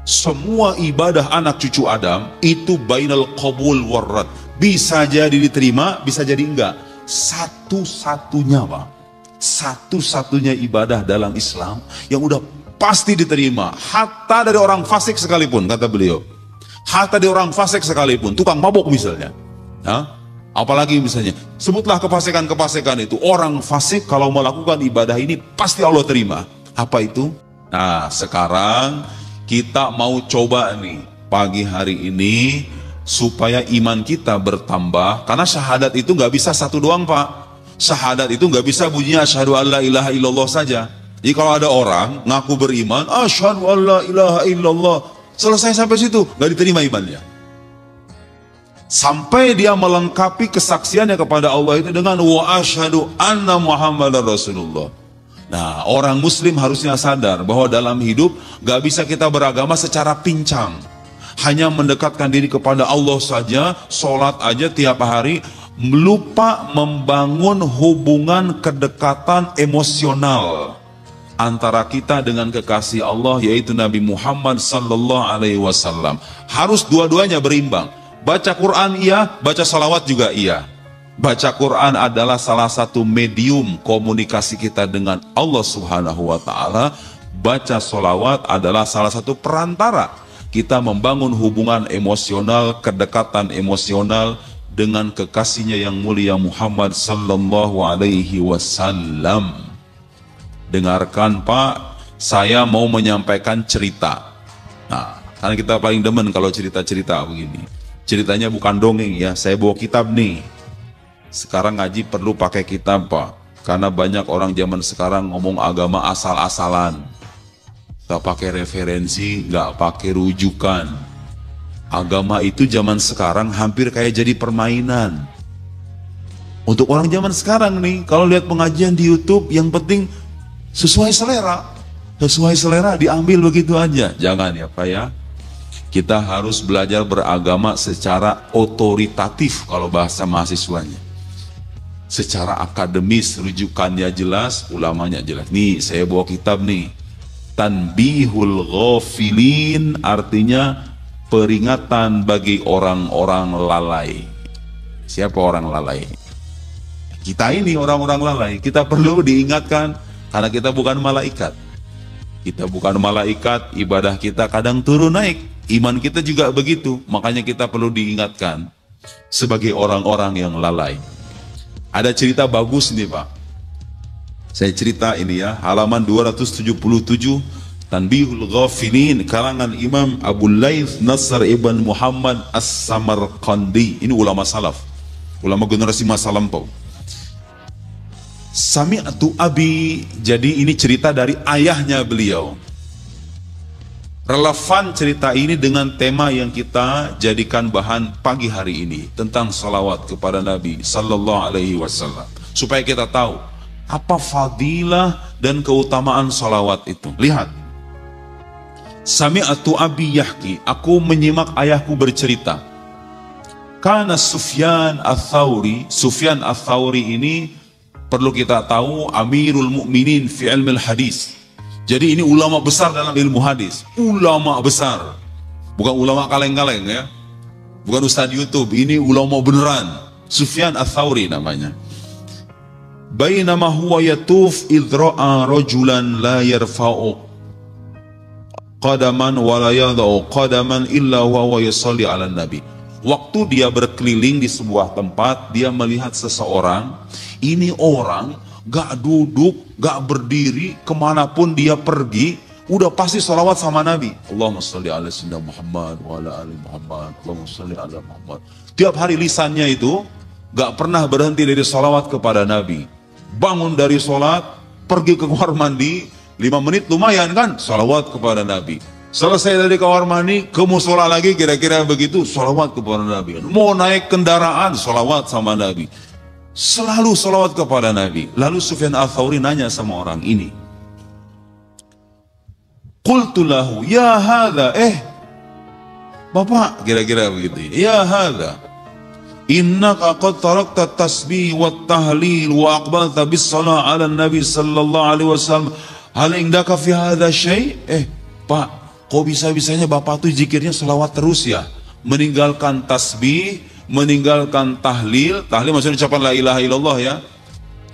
Semua ibadah anak cucu Adam itu bainal qabul warrad. Bisa jadi diterima, bisa jadi enggak. Satu-satunya Pak, satu-satunya ibadah dalam Islam yang udah pasti diterima, hatta dari orang fasik sekalipun, kata beliau. Hatta dari orang fasik sekalipun, tukang mabuk misalnya. Apalagi misalnya, sebutlah kefasikan-kefasikan itu. Orang fasik kalau melakukan ibadah ini pasti Allah terima. Apa itu? Nah, sekarang kita mau coba nih pagi hari ini supaya iman kita bertambah. Karena syahadat itu nggak bisa satu doang Pak. Syahadat itu nggak bisa bunyinya asyhadu alla ilaha illallah saja. Jadi kalau ada orang ngaku beriman, asyhadu alla ilaha illallah, selesai sampai situ nggak diterima imannya. Sampai dia melengkapi kesaksiannya kepada Allah itu dengan wa asyhadu anna Muhammadar Rasulullah. Nah, orang muslim harusnya sadar bahwa dalam hidup gak bisa kita beragama secara pincang. Hanya mendekatkan diri kepada Allah saja, sholat aja tiap hari, lupa membangun hubungan kedekatan emosional antara kita dengan kekasih Allah, yaitu Nabi Muhammad sallallahu alaihi wasallam. Harus dua-duanya berimbang. Baca Quran iya, baca salawat juga iya. Baca Quran adalah salah satu medium komunikasi kita dengan Allah Subhanahu wa Ta'ala. Baca salawat adalah salah satu perantara kita membangun hubungan emosional, kedekatan emosional dengan kekasihnya yang mulia Muhammad sallallahu alaihi wasallam. Dengarkan Pak, saya mau menyampaikan cerita. Nah, karena kita paling demen kalau cerita-cerita begini. Ceritanya bukan dongeng ya, saya bawa kitab nih. Sekarang ngaji perlu pakai kitab Pak, karena banyak orang zaman sekarang ngomong agama asal-asalan. Gak pakai referensi, gak pakai rujukan. Agama itu zaman sekarang hampir kayak jadi permainan. Untuk orang zaman sekarang nih, kalau lihat pengajian di YouTube, yang penting sesuai selera. Sesuai selera diambil begitu aja. Jangan ya Pak ya. Kita harus belajar beragama secara otoritatif kalau bahasa mahasiswanya. Secara akademis, rujukannya jelas, ulamanya jelas. Nih, saya bawa kitab nih. Tanbihul Ghafilin, artinya peringatan bagi orang-orang lalai. Siapa orang lalai? Kita ini orang-orang lalai. Kita perlu diingatkan karena kita bukan malaikat. Kita bukan malaikat, ibadah kita kadang turun naik. Iman kita juga begitu, makanya kita perlu diingatkan sebagai orang-orang yang lalai. Ada cerita bagus nih Pak. Saya cerita ini ya, halaman 277, Tanbihul Ghafilin, karangan Imam Abu Laith Nasr ibn Muhammad As-Samarqandi. Ini ulama salaf, ulama generasi masa lampau. Sami'tu abi, jadi ini cerita dari ayahnya beliau. Relevan cerita ini dengan tema yang kita jadikan bahan pagi hari ini, tentang salawat kepada Nabi sallallahu alaihi wasallam, supaya kita tahu apa fadilah dan keutamaan salawat itu. Lihat, Sami'atu abi yahki, aku menyimak ayahku bercerita. Kana Sufyan ats-Tsauri, Sufyan ats-Tsauri ini perlu kita tahu Amirul Mukminin fi ilmil hadis. Jadi ini ulama besar dalam ilmu hadis, ulama besar, bukan ulama kaleng-kaleng ya, bukan ustadz YouTube, ini ulama beneran. Sufyan ats-Tsauri namanya. Bainama huwa yatuf idh ra'a rajulan la yarfa'u qadaman wa la yadha'u qadaman illa huwa yusalli 'ala nabi. Waktu dia berkeliling di sebuah tempat, dia melihat seseorang, ini orang gak duduk, gak berdiri, kemanapun dia pergi, udah pasti salawat sama Nabi. Allahumma sholli ala sayyidina Muhammad wa ala ali Muhammad, Allahumma sholli ala Muhammad. Tiap hari lisannya itu gak pernah berhenti dari salawat kepada Nabi. Bangun dari sholat, pergi ke kamar mandi, 5 menit lumayan kan, salawat kepada Nabi. Selesai dari kamar mandi, ke musola lagi, kira-kira begitu, salawat kepada Nabi. Mau naik kendaraan, salawat sama Nabi. Selalu salawat kepada Nabi. Lalu Sufyan ats-Tsauri nanya sama orang ini. Qultu lahu, ya hadha, Bapak, kira-kira begitu. Ya hadha, innaka qad tarakta tasbih wa tahlil wa aqbalta bis salah ala Nabi sallallahu alaihi wasallam. Hal indaka fi hadha syai'? Pak, Kok bisa-bisanya bapak tuh zikirnya selawat terus ya? Meninggalkan tasbih, meninggalkan tahlil. Tahlil maksudnya ucapan la ilaha illallah ya.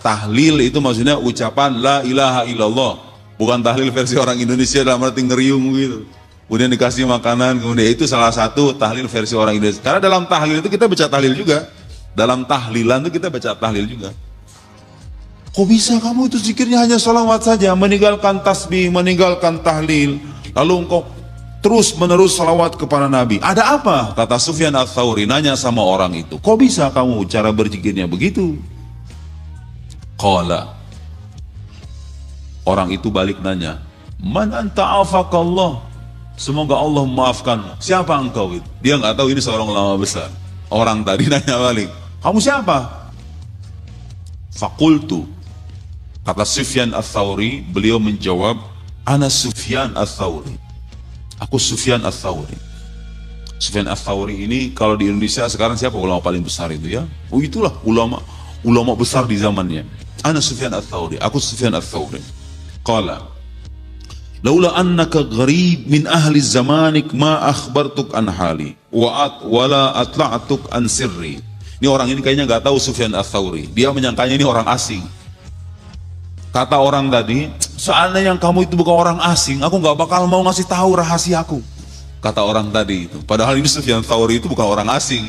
Tahlil itu maksudnya ucapan la ilaha illallah. Bukan tahlil versi orang Indonesia dalam arti ngeriung gitu. Kemudian dikasih makanan, kemudian itu salah satu tahlil versi orang Indonesia. Karena dalam tahlil itu kita baca tahlil juga. Dalam tahlilan itu kita baca tahlil juga. Kok bisa kamu itu zikirnya hanya sholawat saja, meninggalkan tasbih, meninggalkan tahlil, lalu engkau terus menerus sholawat kepada Nabi? Ada apa? Kata Sufyan Ats-Tsauri nanya sama orang itu, kok bisa kamu cara berzikirnya begitu? Qala, orang itu balik nanya, man anta afakallah, semoga Allah memaafkan. Siapa engkau itu? Dia nggak tahu ini seorang ulama besar. Orang tadi nanya balik, kamu siapa? Fakultu, kata Sufyan Ats-Tsauri, beliau menjawab, ana Sufyan Ats-Tsauri. Aku Sufyan Ats-Tsauri. Sufyan Ats-Tsauri ini kalau di Indonesia sekarang siapa ulama paling besar itu ya? Oh itulah ulama besar di zamannya. Ana Sufyan Ats-Tsauri. Aku Sufyan Ats-Tsauri. Qala, laula annaka gharib min ahli zamanik ma akhbartuk an hali wala atla'tuk an sirri. Ini orang ini kayaknya nggak tahu Sufyan Ats-Tsauri. Dia menyangkanya ini orang asing. Kata orang tadi, seandainya yang kamu itu bukan orang asing, aku nggak bakal mau ngasih tahu rahasiaku. Kata orang tadi itu. Padahal ini Sufyan Ats-Tsauri itu bukan orang asing,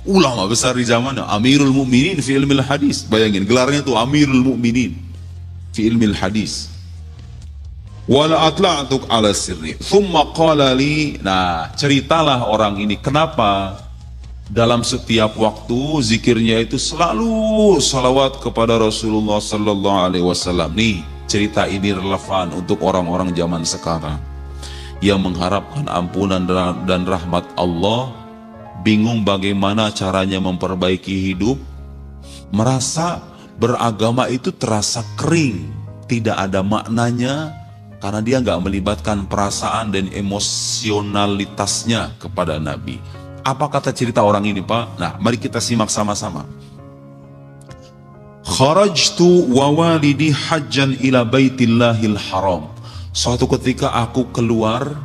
ulama besar di zamannya, Amirul Mukminin fi ilmil hadis. Bayangin gelarnya itu Amirul Mukminin fi ilmil hadis. Wala atla'tuk ala sirri. Thumma qala li. Nah, ceritalah orang ini kenapa dalam setiap waktu zikirnya itu selalu salawat kepada Rasulullah Sallallahu Alaihi Wasallam. Nih cerita ini relevan untuk orang-orang zaman sekarang yang mengharapkan ampunan dan rahmat Allah, bingung bagaimana caranya memperbaiki hidup, merasa beragama itu terasa kering, tidak ada maknanya karena dia nggak melibatkan perasaan dan emosionalitasnya kepada Nabi. Apa kata cerita orang ini, Pak? Nah, mari kita simak sama-sama. Kharajtu wa walidi hajjan ila baitillahil haram. Suatu ketika aku keluar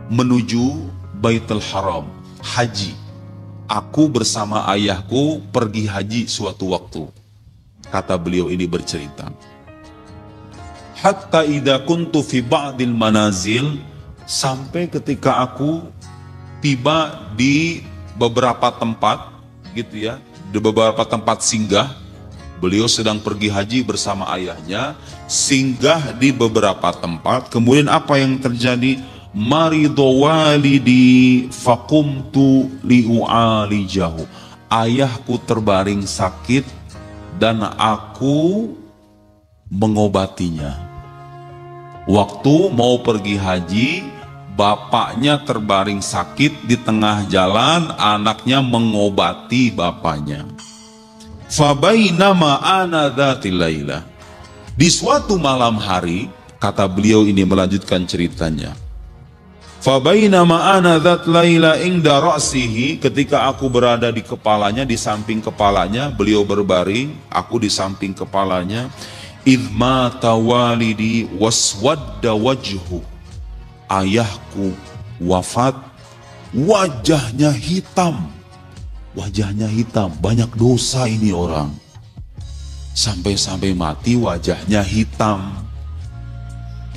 menuju Baitul Haram, haji. Aku bersama ayahku pergi haji suatu waktu. Kata beliau ini bercerita. Hatta idza kuntu fi ba'dil manazil, sampai ketika aku tiba di beberapa tempat gitu ya, di beberapa tempat singgah. Beliau sedang pergi haji bersama ayahnya, singgah di beberapa tempat. Kemudian apa yang terjadi? Maridhu walidi faqumtu li'u'alijahu. Ayahku terbaring sakit dan aku mengobatinya. Waktu mau pergi haji, bapaknya terbaring sakit di tengah jalan, anaknya mengobati bapaknya. Fabainama ana dzatil lailah. Di suatu malam hari, kata beliau ini melanjutkan ceritanya. Fabainama ana dzat laila inda ra'sihi, ketika aku berada di kepalanya, di samping kepalanya, beliau berbaring, aku di samping kepalanya. Idma tawalidi waswadda wajhu. Ayahku wafat, wajahnya hitam. Wajahnya hitam, banyak dosa ini orang. Sampai-sampai mati wajahnya hitam.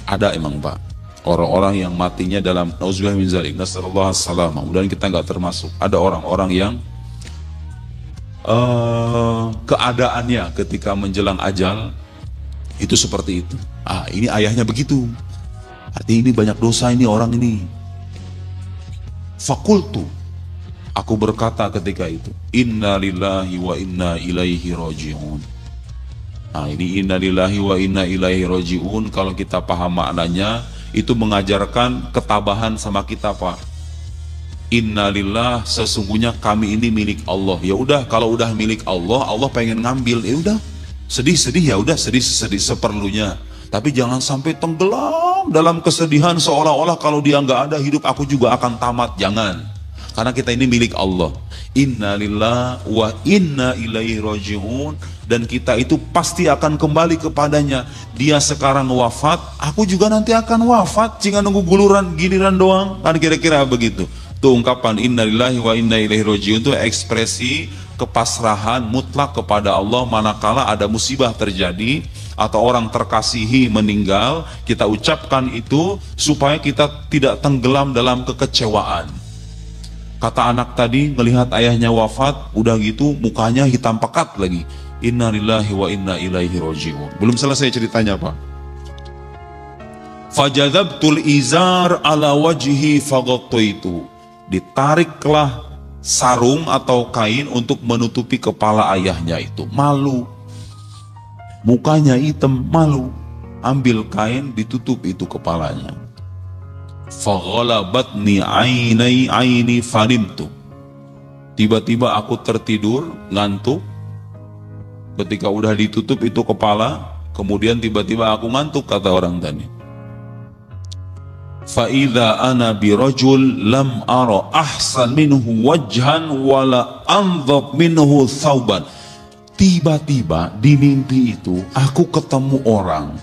Ada emang Pak, orang-orang yang matinya dalam nauzubillah min dzalik, nasallallahu alaihi wasallam. Mudah-mudahan kita nggak termasuk. Ada orang-orang yang keadaannya ketika menjelang ajal itu seperti itu. Ini ayahnya begitu. Artinya ini banyak dosa ini orang ini. Fakultu, aku berkata ketika itu, inna lillahi wa inna ilaihi raji'un. Nah ini inna lillahi wa inna ilaihi raji'un, kalau kita paham maknanya, itu mengajarkan ketabahan sama kita Pak. Inna lillah, sesungguhnya kami ini milik Allah. Ya udah, kalau udah milik Allah, Allah pengen ngambil, ya udah. Sedih-sedih ya udah, sedih-sedih seperlunya. Tapi jangan sampai tenggelam dalam kesedihan seolah-olah kalau dia nggak ada, hidup aku juga akan tamat. Jangan. Karena kita ini milik Allah. Inna lillah wa inna ilaihi raji'un. dan kita itu pasti akan kembali kepadanya. Dia sekarang wafat, aku juga nanti akan wafat, jika nunggu giliran doang, kan kira-kira begitu. Itu ungkapan innalillahi wa inna ilaihi rajiun, itu ekspresi kepasrahan mutlak kepada Allah manakala ada musibah terjadi atau orang terkasihi meninggal. Kita ucapkan itu supaya kita tidak tenggelam dalam kekecewaan. Kata anak tadi melihat ayahnya wafat, udah gitu mukanya hitam pekat lagi. Innalillahi wa inna ilaihi rajiun. Belum selesai ceritanya, Pak. Fajadabtul izar ala wajhi faghattaitu. Ditariklah sarung atau kain untuk menutupi kepala ayahnya itu. Malu, mukanya hitam, malu. Ambil kain, ditutup itu kepalanya. Faghalabatni aini fanimtu. Tiba-tiba aku tertidur, ngantuk. Ketika udah ditutup itu kepala, kemudian tiba-tiba aku ngantuk, kata orang tadi. Fa'idha ana birajul lam ara ahsan minhu wajhan wala anzab minhu thawban. Tiba-tiba di mimpi itu aku ketemu orang.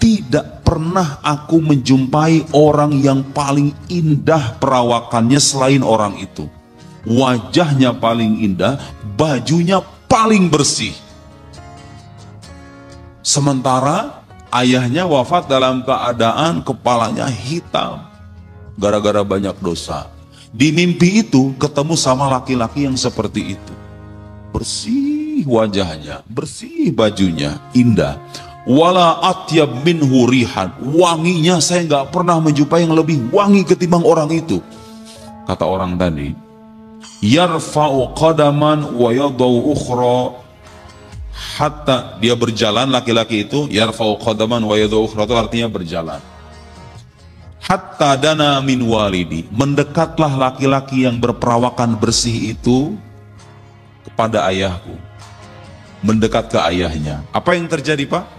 Tidak pernah aku menjumpai orang yang paling indah perawakannya selain orang itu. Wajahnya paling indah, bajunya paling bersih. Sementara ayahnya wafat dalam keadaan kepalanya hitam gara-gara banyak dosa. Di mimpi itu ketemu sama laki-laki yang seperti itu. Bersih wajahnya, bersih bajunya, indah. Wala atyab minhu rihan. Wanginya saya nggak pernah menjumpai yang lebih wangi ketimbang orang itu. Kata orang tadi, yarfa'u qadaman wa yadau ukhra. Hatta dia berjalan, laki-laki itu yarfa'u qadaman wa yadau ukhra, itu artinya berjalan. Hatta dana min walidi, mendekatlah laki-laki yang berperawakan bersih itu kepada ayahku, mendekat ke ayahnya. Apa yang terjadi, Pak?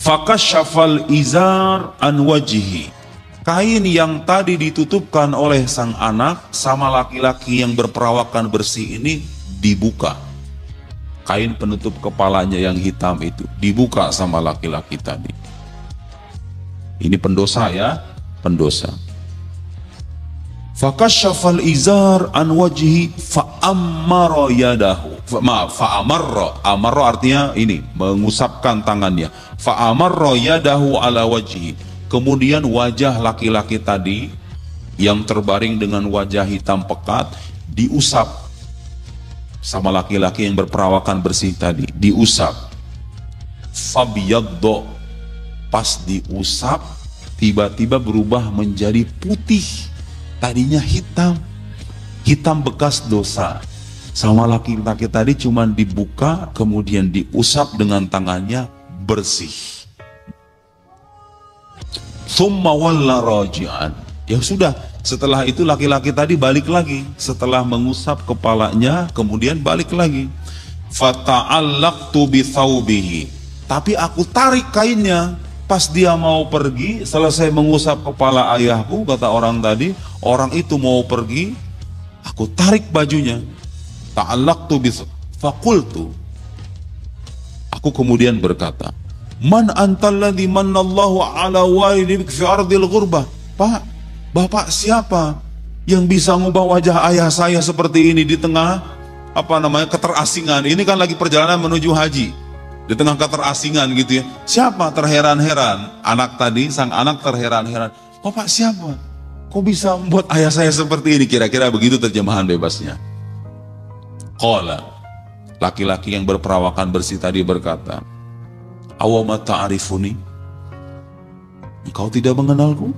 Fakasyafal izar an wajhi. Kain yang tadi ditutupkan oleh sang anak sama laki-laki yang berperawakan bersih ini dibuka. Kain penutup kepalanya yang hitam itu dibuka sama laki-laki tadi. Ini pendosa ya, pendosa. Fakasyafal izar an wajhi fa'ammara yadahu. Amarra artinya ini, mengusapkan tangannya. Fa'amarra yadahu ala wajhi. Kemudian wajah laki-laki tadi yang terbaring dengan wajah hitam pekat diusap sama laki-laki yang berperawakan bersih tadi, diusap. Fabiyaddo, pas diusap tiba-tiba berubah menjadi putih. Tadinya hitam, hitam bekas dosa. Sama laki-laki tadi cuma dibuka, kemudian diusap dengan tangannya, bersih. Thumma walla raji'an. Ya sudah, setelah itu laki-laki tadi balik lagi. Setelah mengusap kepalanya, kemudian balik lagi. Fata'allaqtu bi thawbihi. Tapi aku tarik kainnya. Pas dia mau pergi, selesai mengusap kepala ayahku, kata orang tadi, orang itu mau pergi, aku tarik bajunya. Ta'allaqtu bi faqultu. Aku kemudian berkata, Man antalladzi manallahu ala walidika fi ardil ghurbah. Pak, Bapak siapa yang bisa ngubah wajah ayah saya seperti ini di tengah keterasingan? Ini kan lagi perjalanan menuju haji. Di tengah keterasingan gitu ya. Siapa? Terheran-heran. Anak tadi, sang anak terheran-heran. Bapak siapa? Kok bisa membuat ayah saya seperti ini? Kira-kira begitu terjemahan bebasnya. Qala, laki-laki yang berperawakan bersih tadi berkata, Awama ta'arifuni? Engkau tidak mengenalku?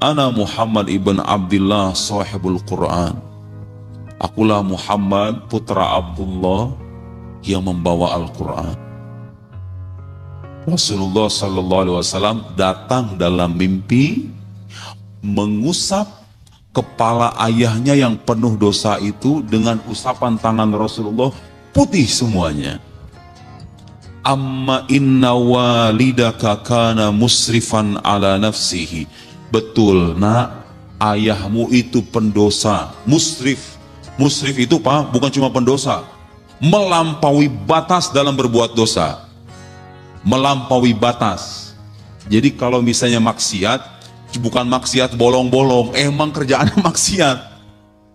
Ana Muhammad ibn Abdullah sahibul Quran. Akulah Muhammad putra Abdullah yang membawa Al-Quran. Rasulullah sallallahu alaihi wasallam datang dalam mimpi mengusap kepala ayahnya yang penuh dosa itu dengan usapan tangan Rasulullah, putih semuanya. Amma inna walidaka kana musrifan ala nafsihi. Betul nak, ayahmu itu pendosa, musrif. Musrif itu Pak, bukan cuma pendosa, melampaui batas dalam berbuat dosa. Melampaui batas. Jadi kalau misalnya maksiat, bukan maksiat bolong-bolong, emang kerjaannya maksiat.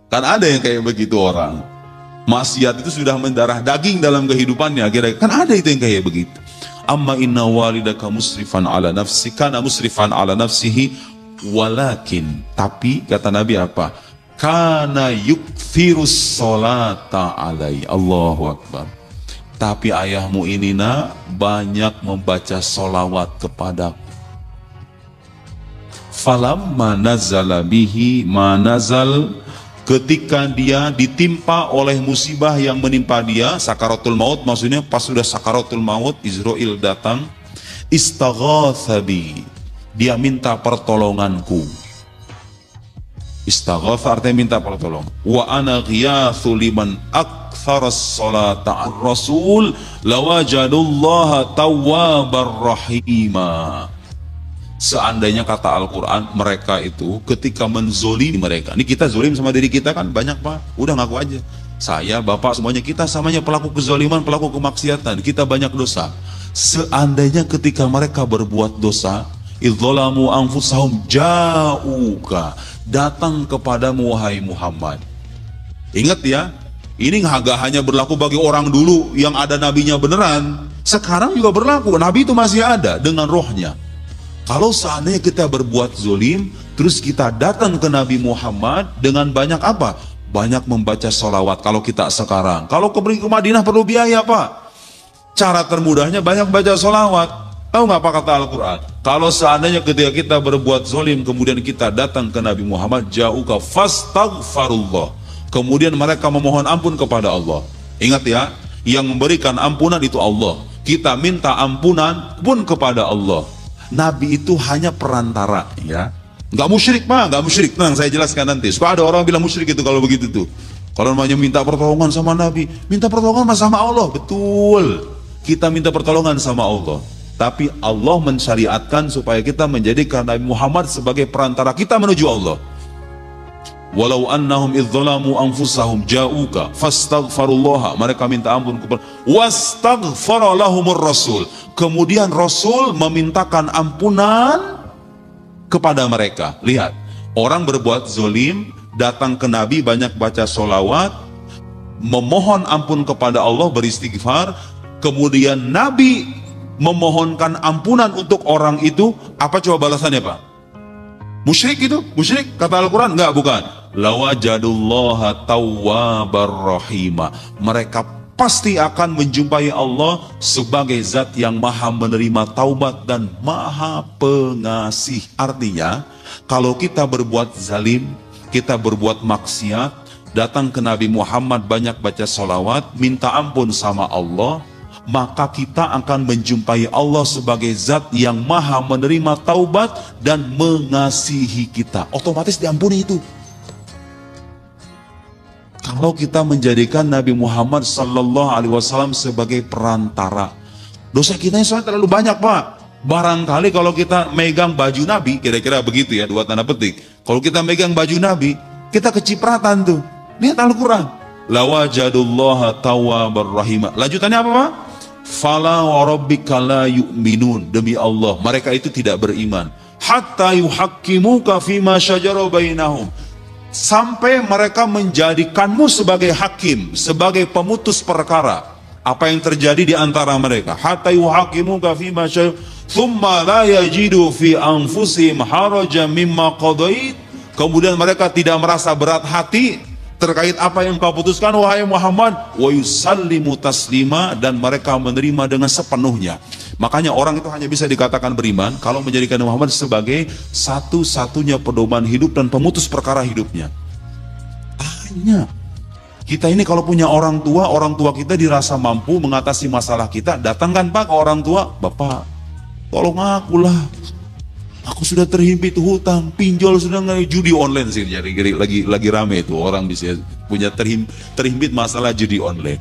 Kan ada yang kayak begitu orang. Maksiat itu sudah mendarah daging dalam kehidupannya. Kan ada itu yang kayak begitu. Amma inna walidaka musrifan ala nafsi, kana musrifan ala nafsihi, walakin, tapi kata Nabi apa? Kana yukthirus sholata alai. Allahu Akbar. Tapi ayahmu ini nak banyak membaca sholawat kepadaku. Falamma nazala bihi ma nazal, ketika dia ditimpa oleh musibah yang menimpa dia, sakaratul maut, maksudnya pas sudah sakaratul maut, Israel datang, istaghatha bi, dia minta pertolonganku. Istaghatha artinya minta pertolongan. Wa ana ghiyathu liman aktharas salata ar-rasul lawajadullaha tawwabar rahima. Seandainya kata Al-Quran, mereka itu ketika menzolimi mereka. Ini kita zolim sama diri kita kan banyak pak. Udah ngaku aja. Saya, bapak, semuanya kita samanya pelaku kezoliman, pelaku kemaksiatan. Kita banyak dosa. Seandainya ketika mereka berbuat dosa, idzalamu anfusahum ja'uka, datang kepadamu wahai Muhammad. Ingat ya, ini nggak hanya berlaku bagi orang dulu yang ada nabinya beneran. Sekarang juga berlaku. Nabi itu masih ada dengan rohnya. Kalau seandainya kita berbuat zolim, terus kita datang ke Nabi Muhammad dengan banyak apa? Banyak membaca sholawat. Kalau kita sekarang, kalau ke Madinah perlu biaya pak. Cara termudahnya banyak baca sholawat. Tahu nggak apa kata Al-Quran? Kalau seandainya ketika kita berbuat zolim, kemudian kita datang ke Nabi Muhammad, ja'uka fastaghfarullah. Kemudian mereka memohon ampun kepada Allah. Ingat ya, yang memberikan ampunan itu Allah. Kita minta ampunan pun kepada Allah. Nabi itu hanya perantara, ya. Nggak musyrik pak, nggak musyrik. Tenang, saya jelaskan nanti. Supaya ada orang bilang musyrik itu kalau begitu tuh. Kalau namanya minta pertolongan sama Nabi, minta pertolongan sama Allah, betul. Kita minta pertolongan sama Allah. Tapi Allah mensyariatkan supaya kita menjadikan Nabi Muhammad sebagai perantara kita menuju Allah. Walau annahum idzalamu anfusahum ja'uka fastaghfarullaha, mereka minta ampun kepada wastaghfara lahumur rasul, kemudian Rasul memintakan ampunan kepada mereka. Lihat, orang berbuat zolim datang ke Nabi, banyak baca sholawat, memohon ampun kepada Allah, beristighfar, kemudian Nabi memohonkan ampunan untuk orang itu. Apa coba balasannya pak? Musyrik itu? Musyrik? Kata Al-Quran? Enggak, bukan. Lawajadullaha tawwabar rahima. Mereka pasti akan menjumpai Allah sebagai zat yang maha menerima taubat dan maha pengasih. Artinya, kalau kita berbuat zalim, kita berbuat maksiat, datang ke Nabi Muhammad, banyak baca sholawat, minta ampun sama Allah, maka kita akan menjumpai Allah sebagai zat yang maha menerima taubat dan mengasihi kita. Otomatis diampuni itu. Kalau kita menjadikan Nabi Muhammad sallallahu alaihi wasallam sebagai perantara. Dosa kita yang terlalu banyak pak. Barangkali kalau kita megang baju Nabi, kira-kira begitu ya, dua tanda petik. Kalau kita megang baju Nabi, kita kecipratan tuh. Lihat Al-Quran. Lawajadullaha tawwabar rahimah. Lanjutannya apa pak? Fala wa rabbika la yu'minun, demi Allah mereka itu tidak beriman, hatta yuhaqqimuka fima syajara bainahum, sampai mereka menjadikanmu sebagai hakim, sebagai pemutus perkara apa yang terjadi di antara mereka. Hatta yuhaqqimuka fima syajara thumma la yajidu fi anfusihim harajan mimma qadait, kemudian mereka tidak merasa berat hati terkait apa yang kau putuskan wahai Muhammad, wa yusallimu taslima, dan mereka menerima dengan sepenuhnya. Makanya orang itu hanya bisa dikatakan beriman kalau menjadikan Muhammad sebagai satu-satunya pedoman hidup dan pemutus perkara hidupnya. Hanya kita ini kalau punya orang tua kita dirasa mampu mengatasi masalah kita, datangkan pak ke orang tua, bapak tolong akulah, aku sudah terhimpit hutang, pinjol, sudah nggak, judi online sih, jadi lagi rame itu orang bisa punya terhimpit masalah judi online.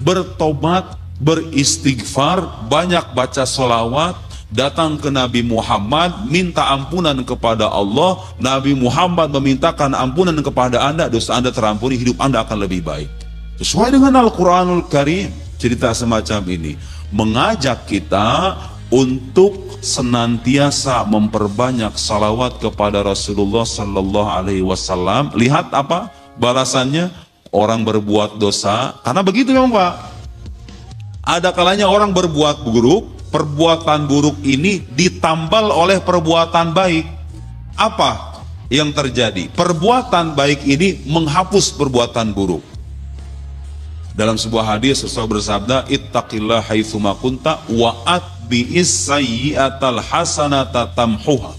Bertobat, beristighfar, banyak baca sholawat, datang ke Nabi Muhammad, minta ampunan kepada Allah. Nabi Muhammad memintakan ampunan kepada anda, dosa anda terampuni, hidup anda akan lebih baik. Sesuai dengan Al-Quranul Karim, cerita semacam ini mengajak kita untuk senantiasa memperbanyak salawat kepada Rasulullah Sallallahu Alaihi Wasallam. Lihat apa balasannya? Orang berbuat dosa, karena begitu memang Pak. Ada kalanya orang berbuat buruk, perbuatan buruk ini ditambal oleh perbuatan baik. Apa yang terjadi? Perbuatan baik ini menghapus perbuatan buruk. Dalam sebuah hadis Rasul bersabda, ittaqillah haitsuma kunta wa atbi'is sayyi'atal hasanata tamhuha.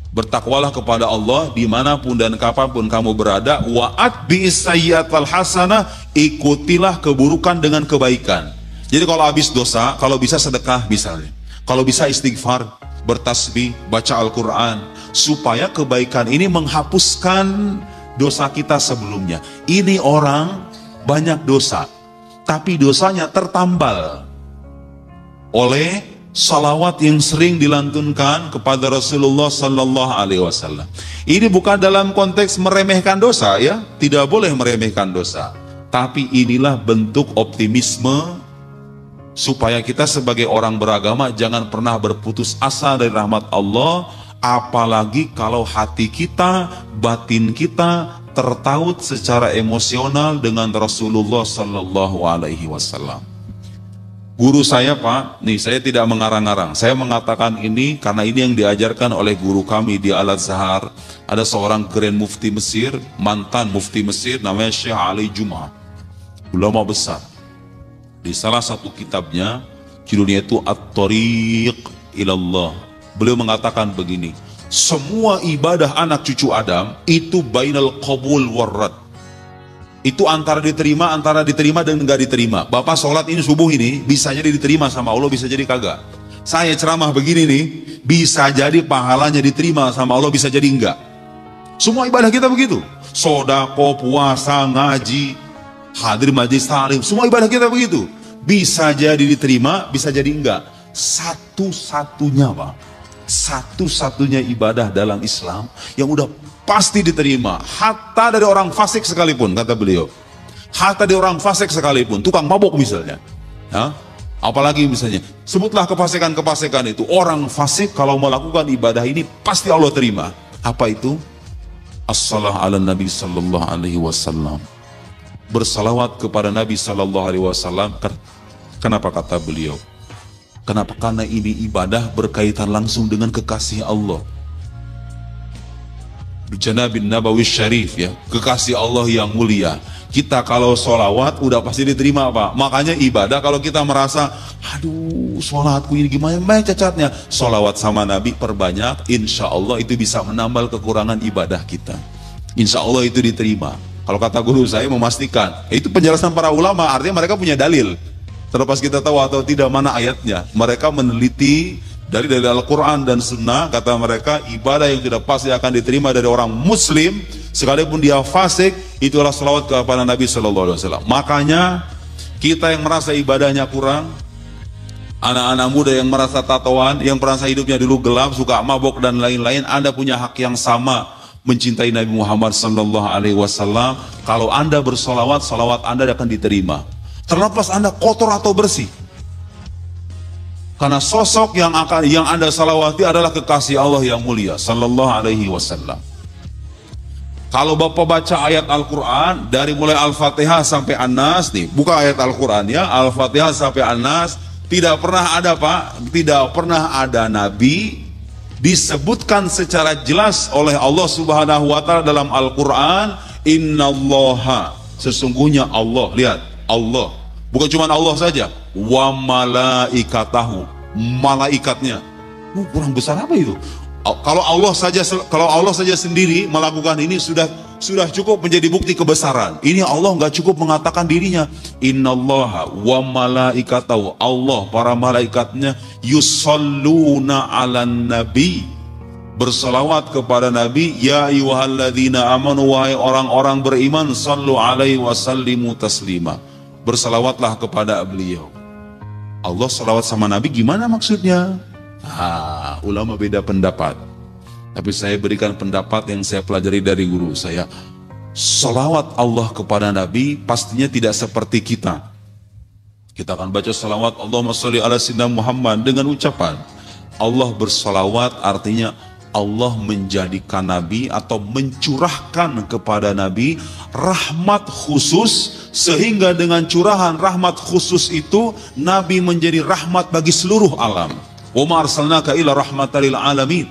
Bertakwalah kepada Allah dimanapun dan kapanpun kamu berada. Wa atbi'is sayyi'atal hasanah, ikutilah keburukan dengan kebaikan. Jadi kalau habis dosa, kalau bisa sedekah misalnya, kalau bisa istighfar, bertasbih, baca Al-Quran, supaya kebaikan ini menghapuskan dosa kita sebelumnya. Ini orang banyak dosa, tapi dosanya tertambal oleh salawat yang sering dilantunkan kepada Rasulullah Sallallahu Alaihi Wasallam. Ini bukan dalam konteks meremehkan dosa ya, tidak boleh meremehkan dosa. Tapi inilah bentuk optimisme supaya kita sebagai orang beragama jangan pernah berputus asa dari rahmat Allah. Apalagi kalau hati kita, batin kita tertaut secara emosional dengan Rasulullah Sallallahu Alaihi Wasallam. Guru saya Pak, nih saya tidak mengarang-arang, saya mengatakan ini karena ini yang diajarkan oleh guru kami di Al-Azhar. Ada seorang Grand Mufti Mesir, mantan Mufti Mesir, namanya Syekh Ali Juma, ulama besar. Di salah satu kitabnya, judulnya itu At-Tariq Ilallah, beliau mengatakan begini, semua ibadah anak cucu Adam itu bainal qabul warrad. Itu antara diterima dan enggak diterima. Bapak sholat ini subuh ini bisa jadi diterima sama Allah, bisa jadi kagak. Saya ceramah begini nih, bisa jadi pahalanya diterima sama Allah, bisa jadi enggak. Semua ibadah kita begitu. Sodako, puasa, ngaji, hadir majelis taklim, semua ibadah kita begitu. Bisa jadi diterima, bisa jadi enggak. Satu-satunya Pak, satu-satunya ibadah dalam Islam yang udah pasti diterima, hatta dari orang fasik sekalipun, kata beliau. Hatta dari orang fasik sekalipun, tukang mabuk misalnya. Ya? Apalagi misalnya, sebutlah kefasikan-kefasikan itu. Orang fasik kalau melakukan ibadah ini, pasti Allah terima. Apa itu? As-salah ala Nabi Sallallahu Alaihi Wasallam. Bersalawat kepada Nabi Sallallahu Alaihi Wasallam. Kenapa kata beliau? Kenapa? Karena ini ibadah berkaitan langsung dengan kekasih Allah. Janabin Nabawi Syarif ya, kekasih Allah yang mulia. Kita kalau sholawat udah pasti diterima Pak. Makanya ibadah kalau kita merasa, aduh sholatku ini gimana banyak cacatnya, sholawat sama Nabi perbanyak, insya Allah itu bisa menambal kekurangan ibadah kita. Insya Allah itu diterima. Kalau kata guru saya memastikan, itu penjelasan para ulama, artinya mereka punya dalil. Terlepas kita tahu atau tidak mana ayatnya, mereka meneliti dari Al-Quran dan Sunnah. Kata mereka ibadah yang sudah pasti akan diterima dari orang Muslim sekalipun dia fasik, itulah salawat kepada Nabi Sallallahu Alaihi Wasallam. Makanya kita yang merasa ibadahnya kurang, anak-anak muda yang merasa tatoan, yang merasa hidupnya dulu gelap, suka mabok dan lain-lain, Anda punya hak yang sama mencintai Nabi Muhammad Sallallahu Alaihi Wasallam. Kalau Anda bersolawat, salawat Anda akan diterima, terlepas Anda kotor atau bersih. Karena sosok yang Anda salawati adalah kekasih Allah yang mulia Sallallahu Alaihi Wasallam. Kalau Bapak baca ayat Al-Quran dari mulai Al-Fatihah sampai An-Nas nih, buka ayat Al-Quran ya, Al-Fatihah sampai An-Nas, tidak pernah ada Pak, tidak pernah ada Nabi disebutkan secara jelas oleh Allah Subhanahu wa Ta'ala dalam Al-Quran, innallaha, sesungguhnya Allah, lihat Allah, bukan cuma Allah saja, wa malaikatahu, malaikatnya. Kurang besar apa itu? Kalau Allah saja sendiri melakukan ini sudah cukup menjadi bukti kebesaran. Ini Allah nggak cukup mengatakan dirinya, innallaha wa malaikatahu, Allah para malaikatnya yusalluna 'alan nabi, bersalawat kepada Nabi, ya ayyuhalladzina amanu, wahai orang-orang beriman, sallu alaihi wasallimu taslima, bersalawatlah kepada beliau. Allah salawat sama Nabi gimana maksudnya? Ulama beda pendapat. Tapi saya berikan pendapat yang saya pelajari dari guru saya. Salawat Allah kepada Nabi pastinya tidak seperti kita. Kita akan baca salawat Allahumma sholli ala sayyidina Muhammad dengan ucapan Allah bersalawat, artinya Allah menjadikan Nabi atau mencurahkan kepada Nabi rahmat khusus, sehingga dengan curahan rahmat khusus itu Nabi menjadi rahmat bagi seluruh alam. Wa ma arsalnaka illa rahmatan lil alamin.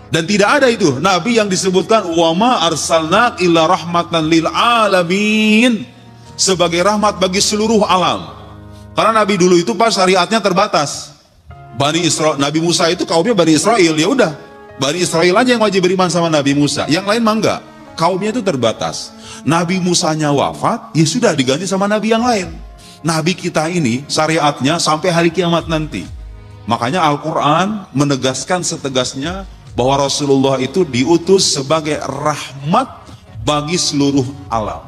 Dan tidak ada itu Nabi yang disebutkan wa ma arsalnaka illa rahmatan lil alamin, sebagai rahmat bagi seluruh alam. Karena Nabi dulu itu pas syariatnya terbatas. Bani Israel, Nabi Musa itu kaumnya Bani Israel, ya udah Bani Israel aja yang wajib beriman sama Nabi Musa, yang lain mah enggak. Kaumnya itu terbatas. Nabi Musanya wafat, ya sudah diganti sama Nabi yang lain. Nabi kita ini syariatnya sampai hari kiamat nanti. Makanya Al-Quran menegaskan setegasnya bahwa Rasulullah itu diutus sebagai rahmat bagi seluruh alam.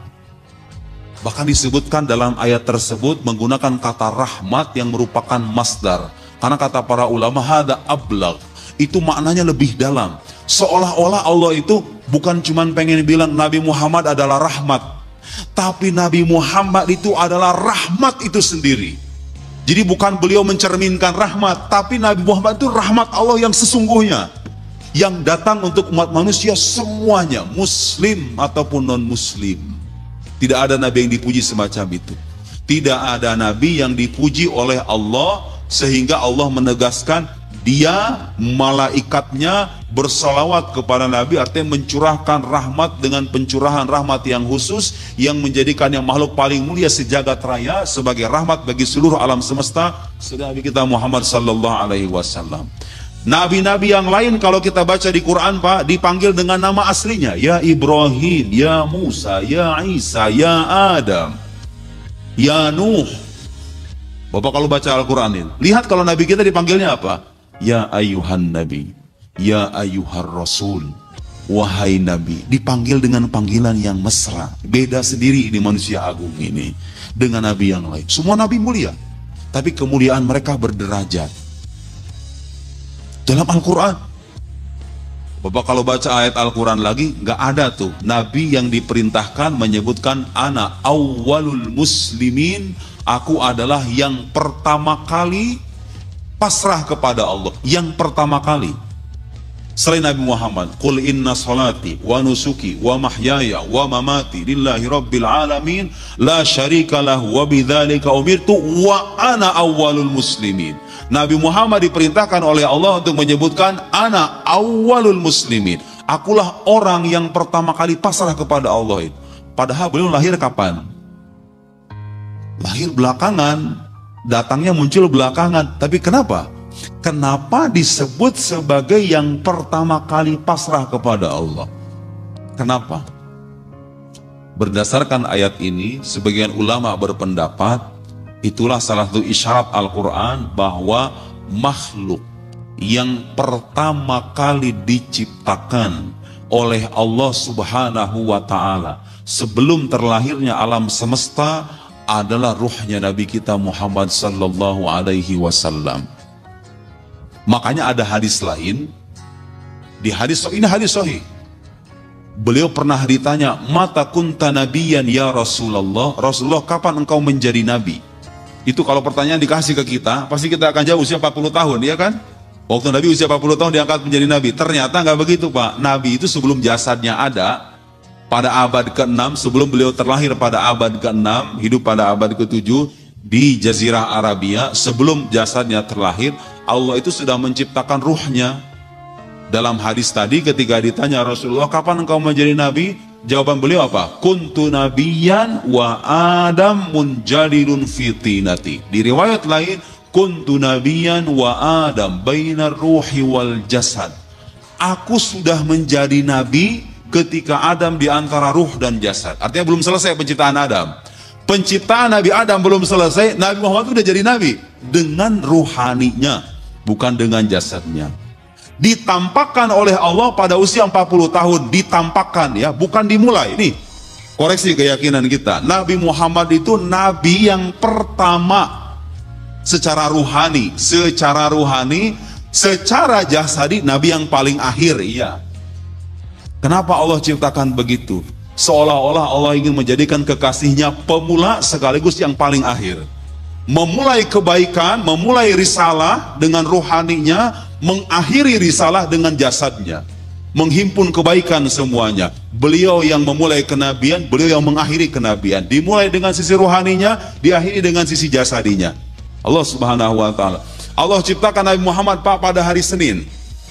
Bahkan disebutkan dalam ayat tersebut menggunakan kata rahmat yang merupakan masdar. Karena kata para ulama, hada ablagh, itu maknanya lebih dalam. Seolah-olah Allah itu bukan cuma pengen bilang Nabi Muhammad adalah rahmat, tapi Nabi Muhammad itu adalah rahmat itu sendiri. Jadi bukan beliau mencerminkan rahmat, tapi Nabi Muhammad itu rahmat Allah yang sesungguhnya, yang datang untuk umat manusia semuanya, muslim ataupun non-muslim. Tidak ada Nabi yang dipuji semacam itu. Tidak ada Nabi yang dipuji oleh Allah sehingga Allah menegaskan dia, malaikatnya bersalawat kepada Nabi, artinya mencurahkan rahmat dengan pencurahan rahmat yang khusus yang menjadikan yang makhluk paling mulia sejagat raya sebagai rahmat bagi seluruh alam semesta, Nabi kita Muhammad sallallahu alaihi wasallam. Nabi-nabi yang lain kalau kita baca di Quran Pak, dipanggil dengan nama aslinya, ya Ibrahim, ya Musa, ya Isa, ya Adam, ya Nuh. Bapak kalau baca Al-Quran ini, lihat kalau Nabi kita dipanggilnya apa? Ya ayuhan Nabi, ya ayuhar Rasul, wahai Nabi. Dipanggil dengan panggilan yang mesra. Beda sendiri ini manusia agung ini dengan Nabi yang lain. Semua Nabi mulia, tapi kemuliaan mereka berderajat. Dalam Al-Quran, Bapak kalau baca ayat Al-Quran lagi, nggak ada tuh Nabi yang diperintahkan menyebutkan ana awwalul muslimin, aku adalah yang pertama kali pasrah kepada Allah, yang pertama kali. Selain Nabi Muhammad, qul inna salati wa nusuki wa mahyaya wa mamati lillahi rabbil alamin la syarika lahu wa bidzalika umirtu wa ana awwalul muslimin. Nabi Muhammad diperintahkan oleh Allah untuk menyebutkan ana awwalul muslimin, akulah orang yang pertama kali pasrah kepada Allah itu. Padahal beliau lahir kapan? Lahir belakangan, datangnya muncul belakangan. Tapi kenapa? Kenapa disebut sebagai yang pertama kali pasrah kepada Allah? Kenapa? Berdasarkan ayat ini, sebagian ulama berpendapat itulah salah satu isyarat Al-Quran bahwa makhluk yang pertama kali diciptakan oleh Allah Subhanahu wa Ta'ala sebelum terlahirnya alam semesta adalah ruhnya Nabi kita Muhammad sallallahu alaihi wasallam. Makanya ada hadis lain, di hadis ini hadis sahih. Beliau pernah ditanya, mata kunta nabiyan ya Rasulullah, Rasulullah kapan engkau menjadi nabi? Itu kalau pertanyaan dikasih ke kita, pasti kita akan jawab usia 40 tahun, ya kan? Waktu Nabi usia 40 tahun diangkat menjadi nabi. Ternyata nggak begitu Pak. Nabi itu sebelum jasadnya ada, pada abad ke-6, sebelum beliau terlahir pada abad ke-6, hidup pada abad ke-7 di Jazirah Arabia, sebelum jasadnya terlahir, Allah itu sudah menciptakan ruhnya. Dalam hadis tadi ketika ditanya Rasulullah, kapan engkau menjadi nabi? Jawaban beliau apa? Kuntu nabiyan wa Adam munjadilun fitinati. Di riwayat lain, kuntu nabiyan wa Adam bainar ruhi wal jasad. Aku sudah menjadi nabi ketika Adam di antara ruh dan jasad. Artinya belum selesai penciptaan Adam. Penciptaan Nabi Adam belum selesai, Nabi Muhammad sudah jadi nabi dengan ruhaninya, bukan dengan jasadnya. Ditampakkan oleh Allah pada usia 40 tahun, ditampakkan ya, bukan dimulai. Nih, koreksi keyakinan kita. Nabi Muhammad itu nabi yang pertama secara ruhani, secara jasadi nabi yang paling akhir, iya. Kenapa Allah ciptakan begitu? Seolah-olah Allah ingin menjadikan kekasihnya pemula sekaligus yang paling akhir. Memulai kebaikan, memulai risalah dengan rohaninya, mengakhiri risalah dengan jasadnya. Menghimpun kebaikan semuanya. Beliau yang memulai kenabian, beliau yang mengakhiri kenabian. Dimulai dengan sisi rohaninya, diakhiri dengan sisi jasadinya. Allah Subhanahu wa Ta'ala. Allah ciptakan Nabi Muhammad, Pak, pada hari Senin.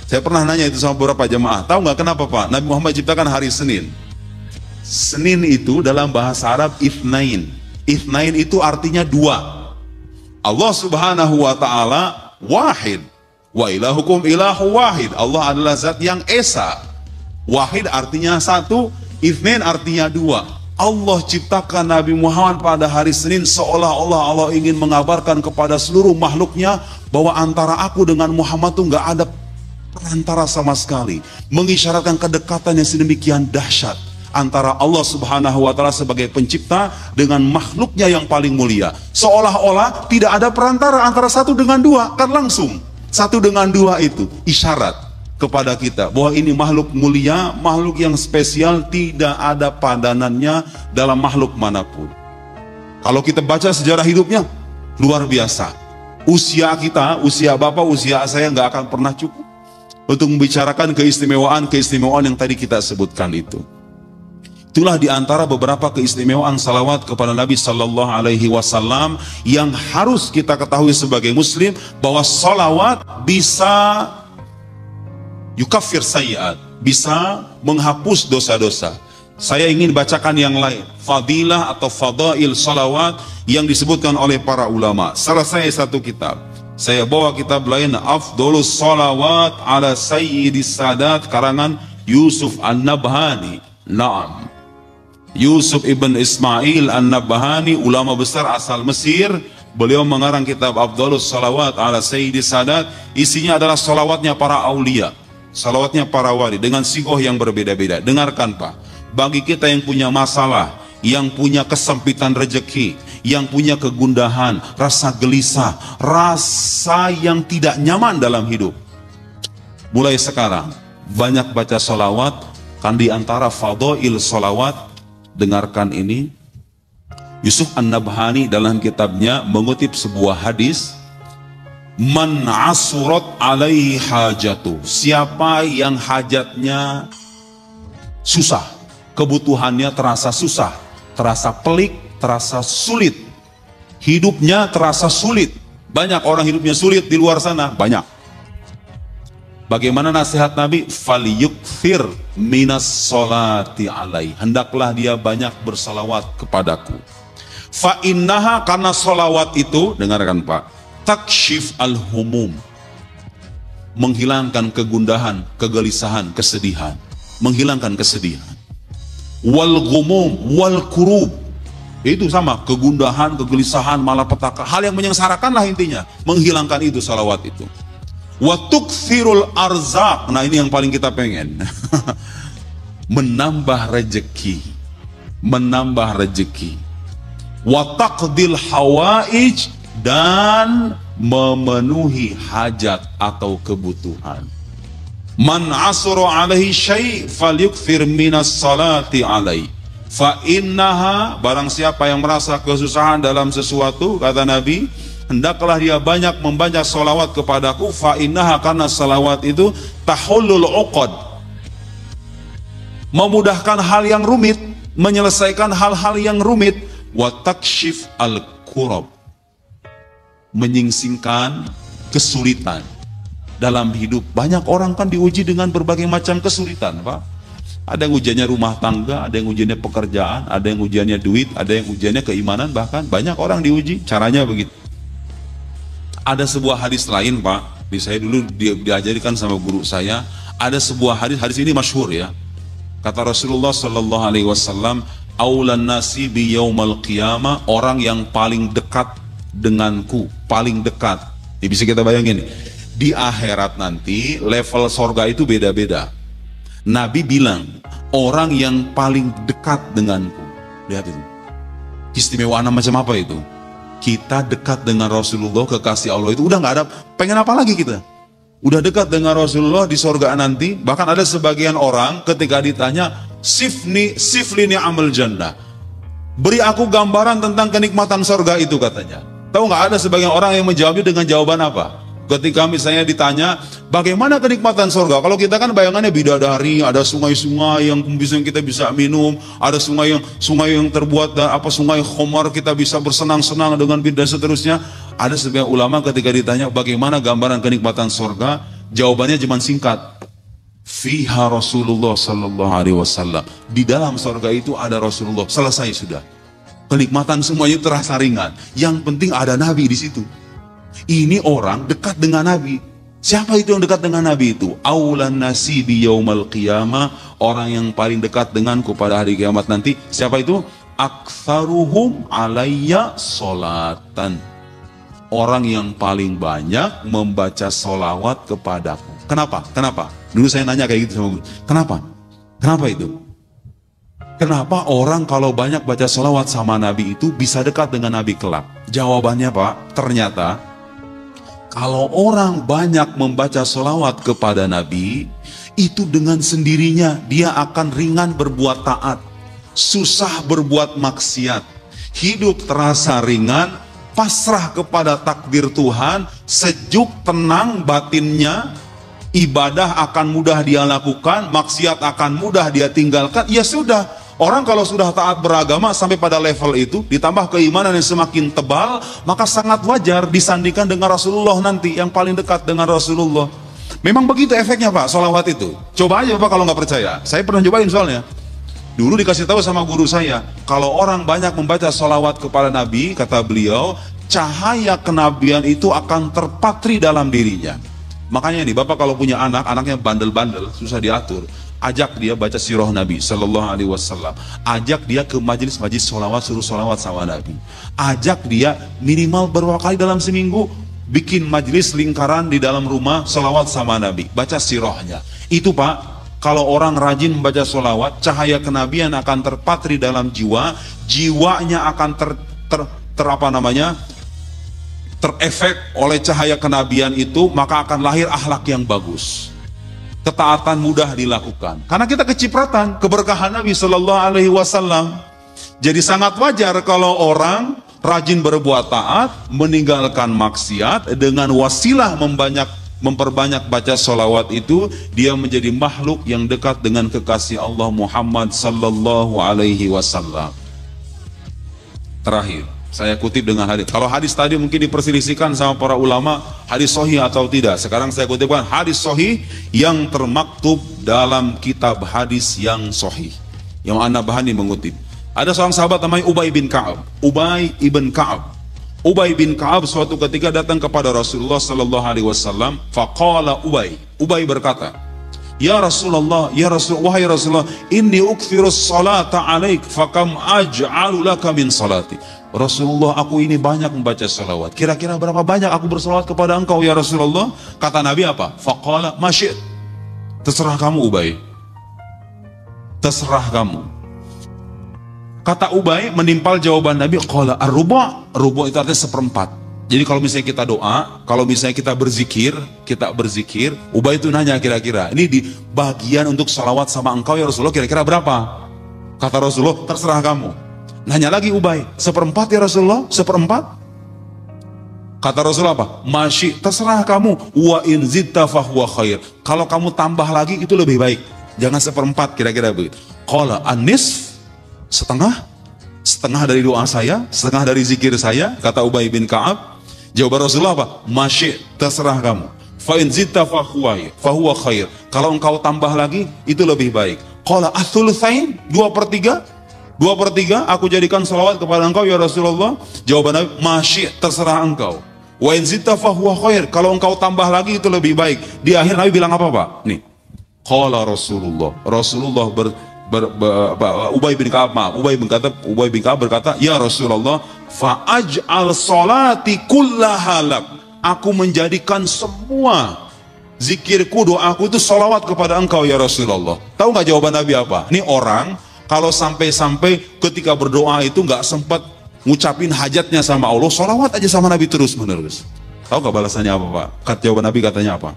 Saya pernah nanya itu sama beberapa jemaah. Tahu nggak kenapa, Pak? Nabi Muhammad ciptakan hari Senin. Senin itu dalam bahasa Arab Ithnain. Ithnain itu artinya dua. Allah Subhanahu wa Ta'ala wahid. Wa ilahukum ilahu wahid. Allah adalah zat yang esa. Wahid artinya satu, itsnain artinya dua. Allah ciptakan Nabi Muhammad pada hari Senin seolah-olah Allah ingin mengabarkan kepada seluruh makhluknya bahwa antara aku dengan Muhammad itu nggak ada perantara sama sekali. Mengisyaratkan kedekatan yang sedemikian dahsyat antara Allah Subhanahu wa Ta'ala sebagai pencipta dengan makhluknya yang paling mulia. Seolah-olah tidak ada perantara antara satu dengan dua, kan langsung. Satu dengan dua itu isyarat kepada kita bahwa ini makhluk mulia, makhluk yang spesial, tidak ada padanannya dalam makhluk manapun. Kalau kita baca sejarah hidupnya, luar biasa. Usia kita, usia Bapak, usia saya nggak akan pernah cukup untuk membicarakan keistimewaan yang tadi kita sebutkan itu. Itulah diantara beberapa keistimewaan salawat kepada Nabi Sallallahu Alaihi Wasallam yang harus kita ketahui sebagai Muslim, bahwa salawat bisa yukaffir sayyi'at, bisa menghapus dosa-dosa. Saya ingin bacakan yang lain, fadilah atau fadail salawat yang disebutkan oleh para ulama. Selesai satu kitab, saya bawa kitab lain, Afdolus Salawat ala Sayyidis Sadat, karangan Yusuf An-Nabhani. Naam, Yusuf ibn Ismail An-Nabhani, ulama besar asal Mesir. Beliau mengarang kitab Afdolus Salawat ala Sayyidis Sadat. Isinya adalah salawatnya para aulia, salawatnya para wali dengan sigoh yang berbeda-beda. Dengarkan, Pak, bagi kita yang punya masalah, yang punya kesempitan rezeki, yang punya kegundahan, rasa gelisah, rasa yang tidak nyaman dalam hidup, mulai sekarang banyak baca salawat. Kan diantara fadail salawat, dengarkan ini, Yusuf An-Nabhani dalam kitabnya mengutip sebuah hadis, man asurat alaihi hajatu, siapa yang hajatnya susah, kebutuhannya terasa susah, terasa pelik, terasa sulit, hidupnya terasa sulit. Banyak orang hidupnya sulit di luar sana, banyak. Bagaimana nasihat Nabi? Falyukthir minas solati alai, hendaklah dia banyak bersalawat kepadaku. Fa innaha, karena salawat itu, dengarkan Pak, takshif al-humum, menghilangkan kegundahan, kegelisahan, kesedihan, menghilangkan kesedihan. Wal ghumum wal kurub, itu sama, kegundahan, kegelisahan, malapetaka, hal yang menyengsarakan lah intinya, menghilangkan itu salawat itu. Wa tukthirul arzaq, nah ini yang paling kita pengen. Menambah rezeki, menambah rezeki. Wa taqdil hawaij, dan memenuhi hajat atau kebutuhan. Man asra alaihi syai' falyukthir minas salati alaihi. Fa innaha, barang siapa yang merasa kesusahan dalam sesuatu, kata Nabi, hendaklah dia banyak membaca salawat kepadaku. Fa innaha, karena salawat itu tahullul uqad, memudahkan hal yang rumit, menyelesaikan hal-hal yang rumit. Wa takshif al-kurab, menyingsingkan kesulitan dalam hidup. Banyak orang kan diuji dengan berbagai macam kesulitan, Pak. Ada yang ujiannya rumah tangga, ada yang ujiannya pekerjaan, ada yang ujiannya duit, ada yang ujiannya keimanan, bahkan banyak orang diuji. Caranya begitu. Ada sebuah hadis lain, Pak, saya dulu diajarkan sama guru saya. Ada sebuah hadis ini masyhur ya. Kata Rasulullah Sallallahu Alaihi Wasallam, aulan nasi bi yaumal qiyamah, orang yang paling dekat denganku, paling dekat. Ini bisa kita bayangin, di akhirat nanti level sorga itu beda-beda. Nabi bilang, orang yang paling dekat denganku. Lihat itu, keistimewaan macam apa itu? Kita dekat dengan Rasulullah, kekasih Allah itu udah nggak ada, pengen apa lagi kita? Udah dekat dengan Rasulullah di sorga nanti. Bahkan ada sebagian orang ketika ditanya, siflini amal jannah. Beri aku gambaran tentang kenikmatan surga itu, katanya. Tahu nggak, ada sebagian orang yang menjawabnya dengan jawaban apa? Ketika misalnya ditanya, bagaimana kenikmatan surga? Kalau kita kan bayangannya bidadari, ada sungai-sungai yang kita bisa minum, ada sungai yang terbuat dari sungai khomar, kita bisa bersenang-senang dengan dan seterusnya. Ada sebagian ulama ketika ditanya, bagaimana gambaran kenikmatan surga? Jawabannya cuma singkat. Fiha Rasulullah sallallahu alaihi wasallam. Di dalam surga itu ada Rasulullah. Selesai sudah. Kenikmatan semuanya terasa ringan. Yang penting ada Nabi di situ. Ini orang dekat dengan Nabi. Siapa itu yang dekat dengan Nabi itu? Aulan nasi bi yaumal qiyamah, orang yang paling dekat denganku pada hari kiamat nanti. Siapa itu? Aktsaruhum alayya sholatan. Orang yang paling banyak membaca sholawat kepadaku. Kenapa? Kenapa? Dulu saya nanya kayak gitu sama Gus. Kenapa? Kenapa itu? Kenapa orang kalau banyak baca sholawat sama Nabi itu bisa dekat dengan Nabi kelak? Jawabannya Pak, ternyata kalau orang banyak membaca sholawat kepada Nabi, itu dengan sendirinya dia akan ringan berbuat taat, susah berbuat maksiat, hidup terasa ringan, pasrah kepada takdir Tuhan, sejuk, tenang batinnya, ibadah akan mudah dia lakukan, maksiat akan mudah dia tinggalkan. Ya sudah, orang kalau sudah taat beragama sampai pada level itu, ditambah keimanan yang semakin tebal, maka sangat wajar disandingkan dengan Rasulullah nanti, yang paling dekat dengan Rasulullah. Memang begitu efeknya Pak, sholawat itu. Coba aja Pak kalau nggak percaya. Saya pernah cobain soalnya. Dulu dikasih tahu sama guru saya, kalau orang banyak membaca sholawat kepada Nabi, kata beliau, cahaya kenabian itu akan terpatri dalam dirinya. Makanya nih, Bapak kalau punya anak, anaknya bandel-bandel, susah diatur, ajak dia baca sirah Nabi Sallallahu Alaihi Wasallam. Ajak dia ke majelis-majelis sholawat, suruh sholawat sama Nabi. Ajak dia minimal beberapa kali dalam seminggu, bikin majelis lingkaran di dalam rumah, sholawat sama Nabi. Baca sirahnya. Itu Pak, kalau orang rajin membaca sholawat, cahaya kenabian akan terpatri dalam jiwa, jiwanya akan terefek oleh cahaya kenabian itu, maka akan lahir akhlak yang bagus. Ketaatan mudah dilakukan. Karena kita kecipratan keberkahan Nabi Sallallahu Alaihi Wasallam. Jadi sangat wajar kalau orang rajin berbuat taat, meninggalkan maksiat, dengan wasilah memperbanyak baca sholawat itu, dia menjadi makhluk yang dekat dengan kekasih Allah Muhammad Sallallahu Alaihi Wasallam. Terakhir, saya kutip dengan hadis. Kalau hadis tadi mungkin diperselisihkan sama para ulama, hadis sahih atau tidak. Sekarang saya kutipkan hadis sahih yang termaktub dalam kitab hadis yang sahih, yang Anak Bahani mengutip. Ada seorang sahabat namanya Ubay bin Ka'ab. Ubay ibn Ka'ab. Ubay bin Ka'ab suatu ketika datang kepada Rasulullah Sallallahu Alaihi Wasallam. Faqala Ubay. Ubay berkata, Ya Rasulullah, ya Rasulullah, wahai Rasulullah, inni ukthirus salata alaik, fakam aj'alu laka min salati. Rasulullah, aku ini banyak membaca salawat. Kira-kira berapa banyak aku bersalawat kepada engkau ya Rasulullah? Kata Nabi apa? Faqala masyid. Terserah kamu Ubay. Terserah kamu. Kata Ubay menimpal jawaban Nabi, qala ar-ruba'. Ruba' itu artinya seperempat. Jadi kalau misalnya kita doa, kalau misalnya kita berzikir, Ubay itu nanya kira-kira, ini di bagian untuk salawat sama engkau ya Rasulullah kira-kira berapa? Kata Rasulullah, terserah kamu. Nanya lagi Ubay, seperempat ya Rasulullah? Seperempat? Kata Rasulullah apa? Masyi, terserah kamu. Wa in zidta fahuwa khair. Kalau kamu tambah lagi itu lebih baik. Jangan seperempat, kira-kira begitu. Qala an-nisf, setengah dari doa saya, setengah dari zikir saya. Kata Ubay bin Ka'ab. Jawaban Rasulullah apa? Masyi, terserah kamu. Fa in zidta fahuwa khair. Kalau engkau tambah lagi itu lebih baik. Qala athulutsain, 2/3. 2/3 aku jadikan salawat kepada engkau ya Rasulullah. Jawaban Nabi, masyi, terserah engkau. Wa in zidta fahuwa khair. Kalau engkau tambah lagi itu lebih baik. Di akhir Nabi bilang apa Pak? Nih. Qala Rasulullah. Ubay bin Ka'ab berkata, ya Rasulullah, fa'aj'al salati kullahalak. Aku menjadikan semua zikirku, doaku itu salawat kepada engkau ya Rasulullah. Tahu nggak jawaban Nabi apa? Ini orang kalau sampai-sampai ketika berdoa itu nggak sempat ngucapin hajatnya sama Allah, salawat aja sama Nabi terus menerus. Tahu nggak balasannya apa Pak? Jawaban Nabi katanya apa?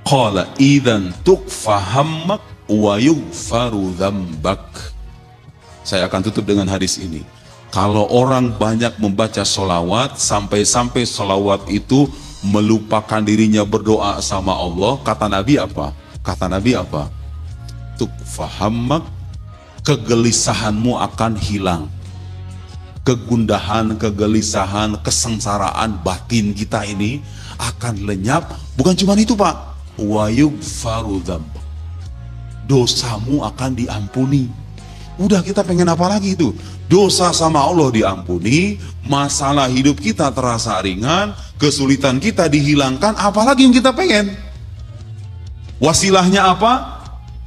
Qala idzan tukfahammak wa yughfaru dzambak. Saya akan tutup dengan hadis ini. Kalau orang banyak membaca sholawat, sampai-sampai sholawat itu melupakan dirinya berdoa sama Allah, kata Nabi apa? Kata Nabi apa? Tukfahammak, kegelisahanmu akan hilang. Kegundahan, kegelisahan, kesengsaraan batin kita ini akan lenyap. Bukan cuma itu Pak, wa yughfaru dzambak, dosamu akan diampuni. Udah, kita pengen apa lagi itu? Dosa sama Allah diampuni, masalah hidup kita terasa ringan, kesulitan kita dihilangkan, apalagi yang kita pengen? Wasilahnya apa?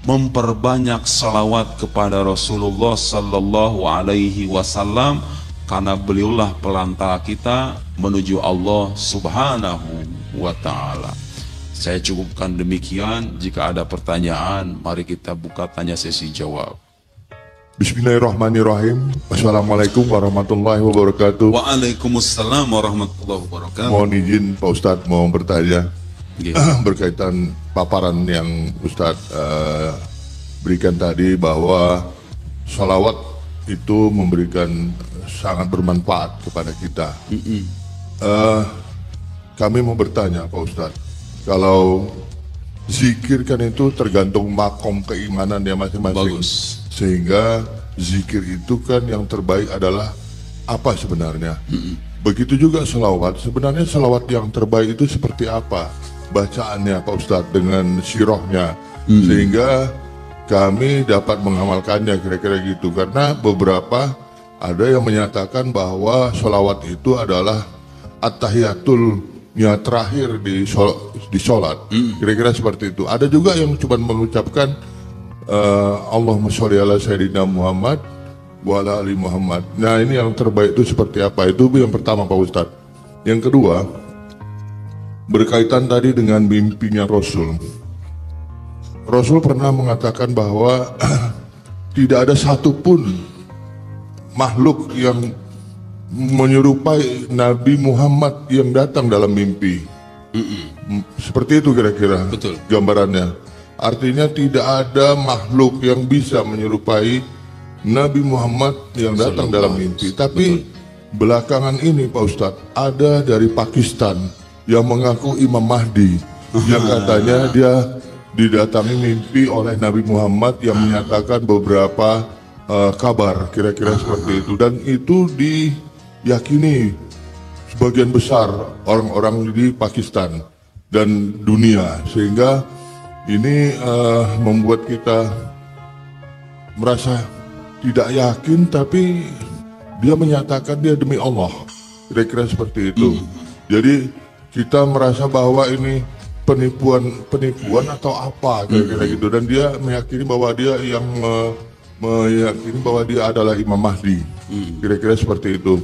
Memperbanyak salawat kepada Rasulullah Sallallahu Alaihi Wasallam, karena beliaulah pelantara kita menuju Allah Subhanahu wa Ta'ala. Saya cukupkan demikian. Jika ada pertanyaan, mari kita buka tanya sesi jawab. Bismillahirrahmanirrahim. Assalamualaikum warahmatullahi wabarakatuh. Waalaikumsalam warahmatullahi wabarakatuh. Mohon izin Pak Ustadz mau bertanya berkaitan paparan yang Ustadz berikan tadi, bahwa salawat itu memberikan sangat bermanfaat kepada kita. Kami mau bertanya Pak Ustadz, kalau zikir kan itu tergantung makom keimanan ya masing-masing. Bagus. Sehingga zikir itu kan yang terbaik adalah apa sebenarnya? Begitu juga selawat. Sebenarnya selawat yang terbaik itu seperti apa bacaannya Pak Ustadz dengan sirohnya, sehingga kami dapat mengamalkannya kira-kira gitu. Karena beberapa ada yang menyatakan bahwa selawat itu adalah at-tahiyatulnya terakhir di sholat. Kira-kira seperti itu. Ada juga yang cuma mengucapkan Allahumma sholli ala Sayyidina Muhammad wa ala ali Muhammad. Nah, ini yang terbaik itu seperti apa? Itu yang pertama Pak Ustadz. Yang kedua, berkaitan tadi dengan mimpinya Rasul. Rasul pernah mengatakan bahwa tidak ada satupun makhluk yang menyerupai Nabi Muhammad yang datang dalam mimpi. Seperti itu kira-kira gambarannya. Artinya tidak ada makhluk yang bisa menyerupai Nabi Muhammad yang datang dalam mimpi. Tapi belakangan ini Pak Ustadz, ada dari Pakistan yang mengaku Imam Mahdi, yang katanya dia didatangi mimpi oleh Nabi Muhammad yang menyatakan beberapa kabar kira-kira seperti itu. Dan itu diyakini sebagian besar orang-orang di Pakistan dan dunia, sehingga ini membuat kita merasa tidak yakin, tapi dia menyatakan dia demi Allah, kira-kira seperti itu. Jadi kita merasa bahwa ini penipuan atau apa kira-kira gitu, dan dia meyakini bahwa dia yang meyakini bahwa dia adalah Imam Mahdi, kira-kira seperti itu.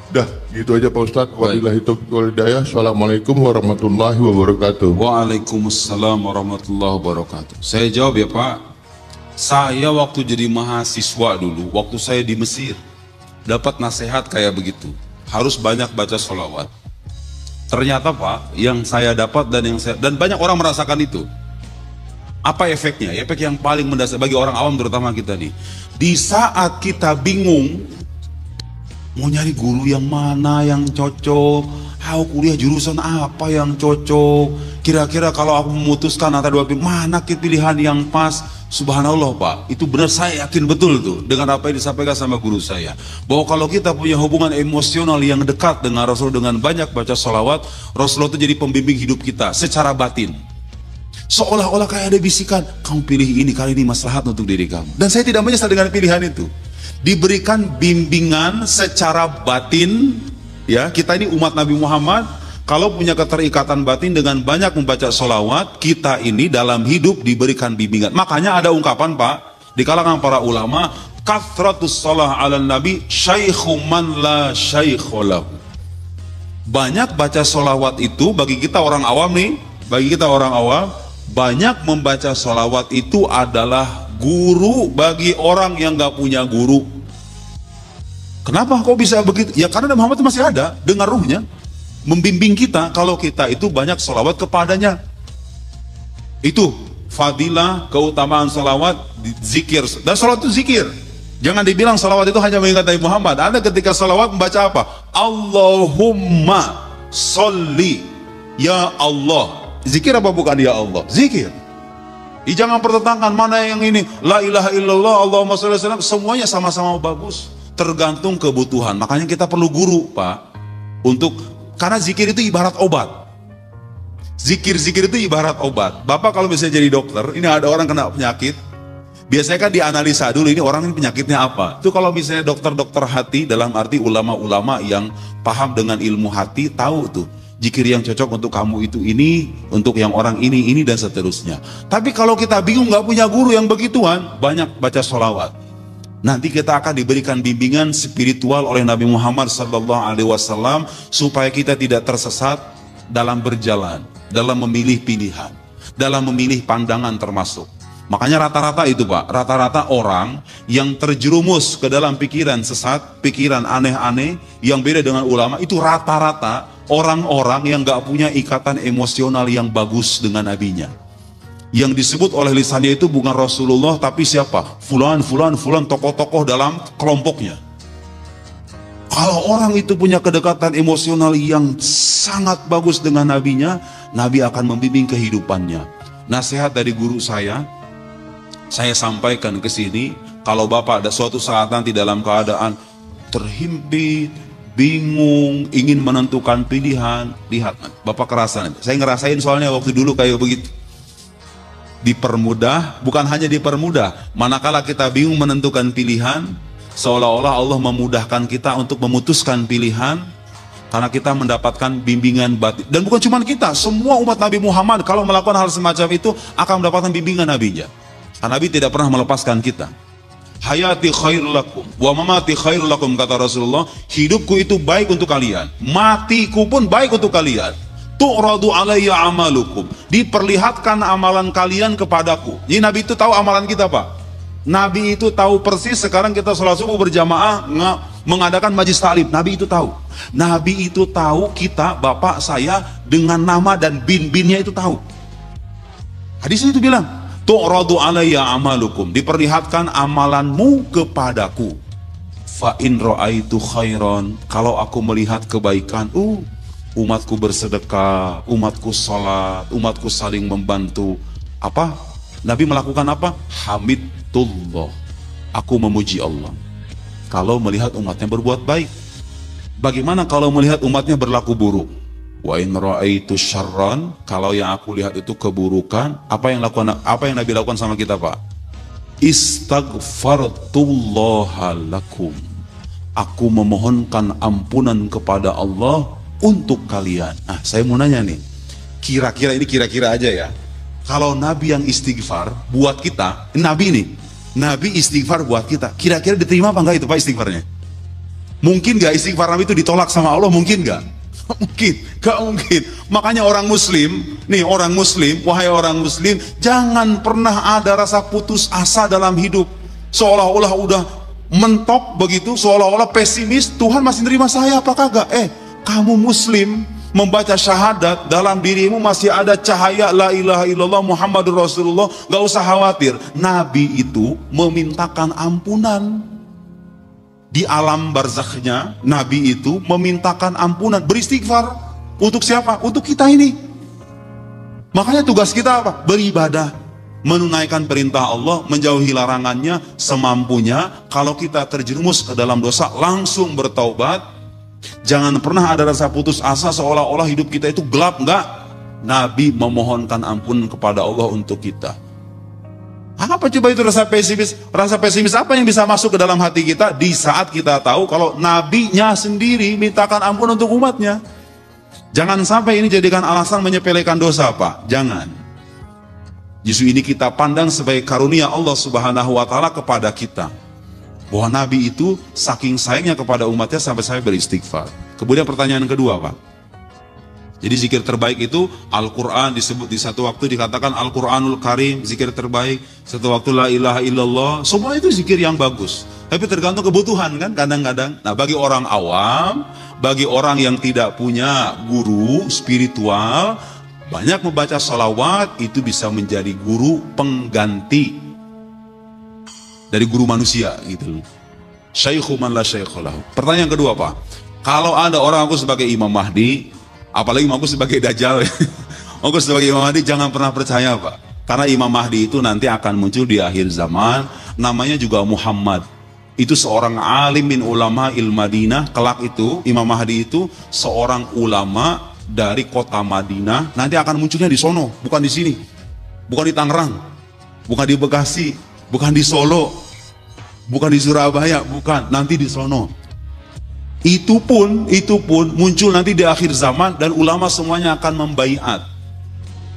Dah, gitu aja Pak Ustadz. Wabillahi taufiq wal hidayah. Assalamualaikum warahmatullahi wabarakatuh. Waalaikumsalam warahmatullahi wabarakatuh. Saya jawab ya Pak. Saya waktu jadi mahasiswa dulu, waktu saya di Mesir, dapat nasihat kayak begitu. Harus banyak baca sholawat. Ternyata Pak, yang saya dapat dan banyak orang merasakan itu. Apa efeknya? Efek yang paling mendasar bagi orang awam terutama kita nih. Di saat kita bingung mau nyari guru yang mana yang cocok, kuliah jurusan apa yang cocok, kira-kira kalau aku memutuskan antara dua pilihan, mana pilihan yang pas? Subhanallah Pak, itu benar, saya yakin betul tuh dengan apa yang disampaikan sama guru saya, bahwa kalau kita punya hubungan emosional yang dekat dengan Rasul, dengan banyak baca sholawat, Rasulullah itu jadi pembimbing hidup kita secara batin. Seolah-olah kayak ada bisikan, kamu pilih ini, kali ini maslahat untuk diri kamu. Dan saya tidak menyesal dengan pilihan itu. Diberikan bimbingan secara batin, ya, kita ini umat Nabi Muhammad, kalau punya keterikatan batin dengan banyak membaca sholawat, kita ini dalam hidup diberikan bimbingan. Makanya ada ungkapan Pak, di kalangan para ulama, kathratus sholah ala nabi syaikhu man la syaikhu lahu. Banyak baca sholawat itu bagi kita orang awam nih, bagi kita orang awam, banyak membaca sholawat itu adalah guru bagi orang yang gak punya guru. Kenapa kok bisa begitu? Ya karena Nabi Muhammad itu masih ada dengan ruhnya membimbing kita kalau kita itu banyak sholawat kepadanya. Itu fadilah, keutamaan salawat, zikir. Dan salawat itu zikir. Jangan dibilang salawat itu hanya mengingat Nabi Muhammad. Anda ketika salawat membaca apa? Allahumma sholli ya Allah. Zikir apa bukan ya Allah? Zikir. Jangan pertentangkan mana yang ini. La ilaha illallah, Allahumma sholli alaihi wasallam. Semuanya sama-sama bagus. Tergantung kebutuhan. Makanya kita perlu guru, Pak. Karena zikir itu ibarat obat. Zikir-zikir itu ibarat obat. Bapak kalau misalnya jadi dokter, ini ada orang kena penyakit, biasanya kan dianalisa dulu, ini orang ini penyakitnya apa. Itu kalau misalnya dokter-dokter hati, dalam arti ulama-ulama yang paham dengan ilmu hati, tahu tuh zikir yang cocok untuk kamu itu ini, untuk yang orang ini, dan seterusnya. Tapi kalau kita bingung, nggak punya guru yang begituan, banyak baca sholawat. Nanti kita akan diberikan bimbingan spiritual oleh Nabi Muhammad SAW supaya kita tidak tersesat dalam berjalan, dalam memilih pilihan, dalam memilih pandangan termasuk. Makanya rata-rata itu Pak, rata-rata orang yang terjerumus ke dalam pikiran sesat, pikiran aneh-aneh yang beda dengan ulama, itu rata-rata orang-orang yang gak punya ikatan emosional yang bagus dengan nabinya. Yang disebut oleh lisannya itu bukan Rasulullah, tapi siapa? Fulan, tokoh-tokoh dalam kelompoknya. Kalau orang itu punya kedekatan emosional yang sangat bagus dengan nabinya, Nabi akan membimbing kehidupannya. Nasihat dari guru saya sampaikan ke sini. Kalau Bapak ada suatu saat nanti dalam keadaan terhimpit, bingung, ingin menentukan pilihan, lihat, Bapak kerasan. Saya ngerasain soalnya waktu dulu kayak begitu. Dipermudah, bukan hanya dipermudah, manakala kita bingung menentukan pilihan, seolah-olah Allah memudahkan kita untuk memutuskan pilihan, karena kita mendapatkan bimbingan batin. Dan bukan cuma kita, semua umat Nabi Muhammad kalau melakukan hal semacam itu akan mendapatkan bimbingan nabinya. Karena Nabi tidak pernah melepaskan kita. Hayati khairul lakum wa mamati khairul lakum, kata Rasulullah. Hidupku itu baik untuk kalian, matiku pun baik untuk kalian. Tu'radu alayya amalukum, diperlihatkan amalan kalian kepadaku. Jadi Nabi itu tahu amalan kita Pak. Nabi itu tahu persis sekarang kita sholat subuh berjamaah mengadakan majlis taklim. Nabi itu tahu. Nabi itu tahu kita, Bapak saya dengan nama dan bin-binnya itu tahu. Hadis itu bilang, tu'radu alayya amalukum, diperlihatkan amalanmu kepadaku. Fa in ra'aitu khairan, kalau aku melihat kebaikan, umatku bersedekah, umatku sholat, umatku saling membantu. Apa? Nabi melakukan apa? Hamidullah, aku memuji Allah. Kalau melihat umatnya berbuat baik. Bagaimana kalau melihat umatnya berlaku buruk? Wa in ra'aitu syarran, kalau yang aku lihat itu keburukan, apa yang Nabi lakukan sama kita Pak? Istaghfartullaha lakum, aku memohonkan ampunan kepada Allah untuk kalian. Nah, saya mau nanya nih, kira-kira aja ya, kalau Nabi yang istighfar buat kita, Nabi istighfar buat kita, kira-kira diterima apa enggak itu Pak istighfarnya? Mungkin gak istighfar Nabi itu ditolak sama Allah? Mungkin gak? Gak mungkin. Makanya wahai orang muslim, jangan pernah ada rasa putus asa dalam hidup, seolah-olah udah mentok begitu, seolah-olah pesimis, Tuhan masih nerima saya apa kagak? Kamu muslim, membaca syahadat, dalam dirimu masih ada cahaya la ilaha illallah Muhammadur Rasulullah, gak usah khawatir. Nabi itu memintakan ampunan. Di alam barzakhnya, Nabi itu memintakan ampunan, beristighfar. Untuk siapa? Untuk kita ini. Makanya tugas kita apa? Beribadah, menunaikan perintah Allah, menjauhi larangannya semampunya. Kalau kita terjerumus ke dalam dosa, langsung bertaubat. Jangan pernah ada rasa putus asa seolah-olah hidup kita itu gelap, enggak. Nabi memohonkan ampun kepada Allah untuk kita. Apa coba itu rasa pesimis? Rasa pesimis apa yang bisa masuk ke dalam hati kita di saat kita tahu kalau nabinya sendiri mintakan ampun untuk umatnya? Jangan sampai ini jadikan alasan menyepelekan dosa Pak. Jangan. Justru ini kita pandang sebagai karunia Allah Subhanahu wa Ta'ala kepada kita. Bahwa Nabi itu saking sayangnya kepada umatnya sampai saya beristighfar. Kemudian pertanyaan kedua Pak, jadi zikir terbaik itu Al-Quran, disebut di satu waktu dikatakan Al-Quranul Karim zikir terbaik, satu waktu la ilaha illallah. Semua itu zikir yang bagus, tapi tergantung kebutuhan kan kadang-kadang. Nah bagi orang awam, bagi orang yang tidak punya guru spiritual, Banyak membaca salawat itu bisa menjadi guru pengganti dari guru manusia gitu. Syaikhu man la syaikha lahu. Pertanyaan kedua, Pak. Kalau ada orang aku sebagai Imam Mahdi, apalagi aku sebagai Dajjal, aku sebagai Imam Mahdi, jangan pernah percaya, Pak. Karena Imam Mahdi itu nanti akan muncul di akhir zaman, namanya juga Muhammad. Itu seorang alim min ulama il Madinah. Kelak itu Imam Mahdi itu seorang ulama dari kota Madinah, nanti akan munculnya di sono, bukan di sini, bukan di Tangerang, bukan di Bekasi, bukan di Solo, bukan di Surabaya, bukan, nanti di sono. Itu pun muncul nanti di akhir zaman dan ulama semuanya akan membaiat.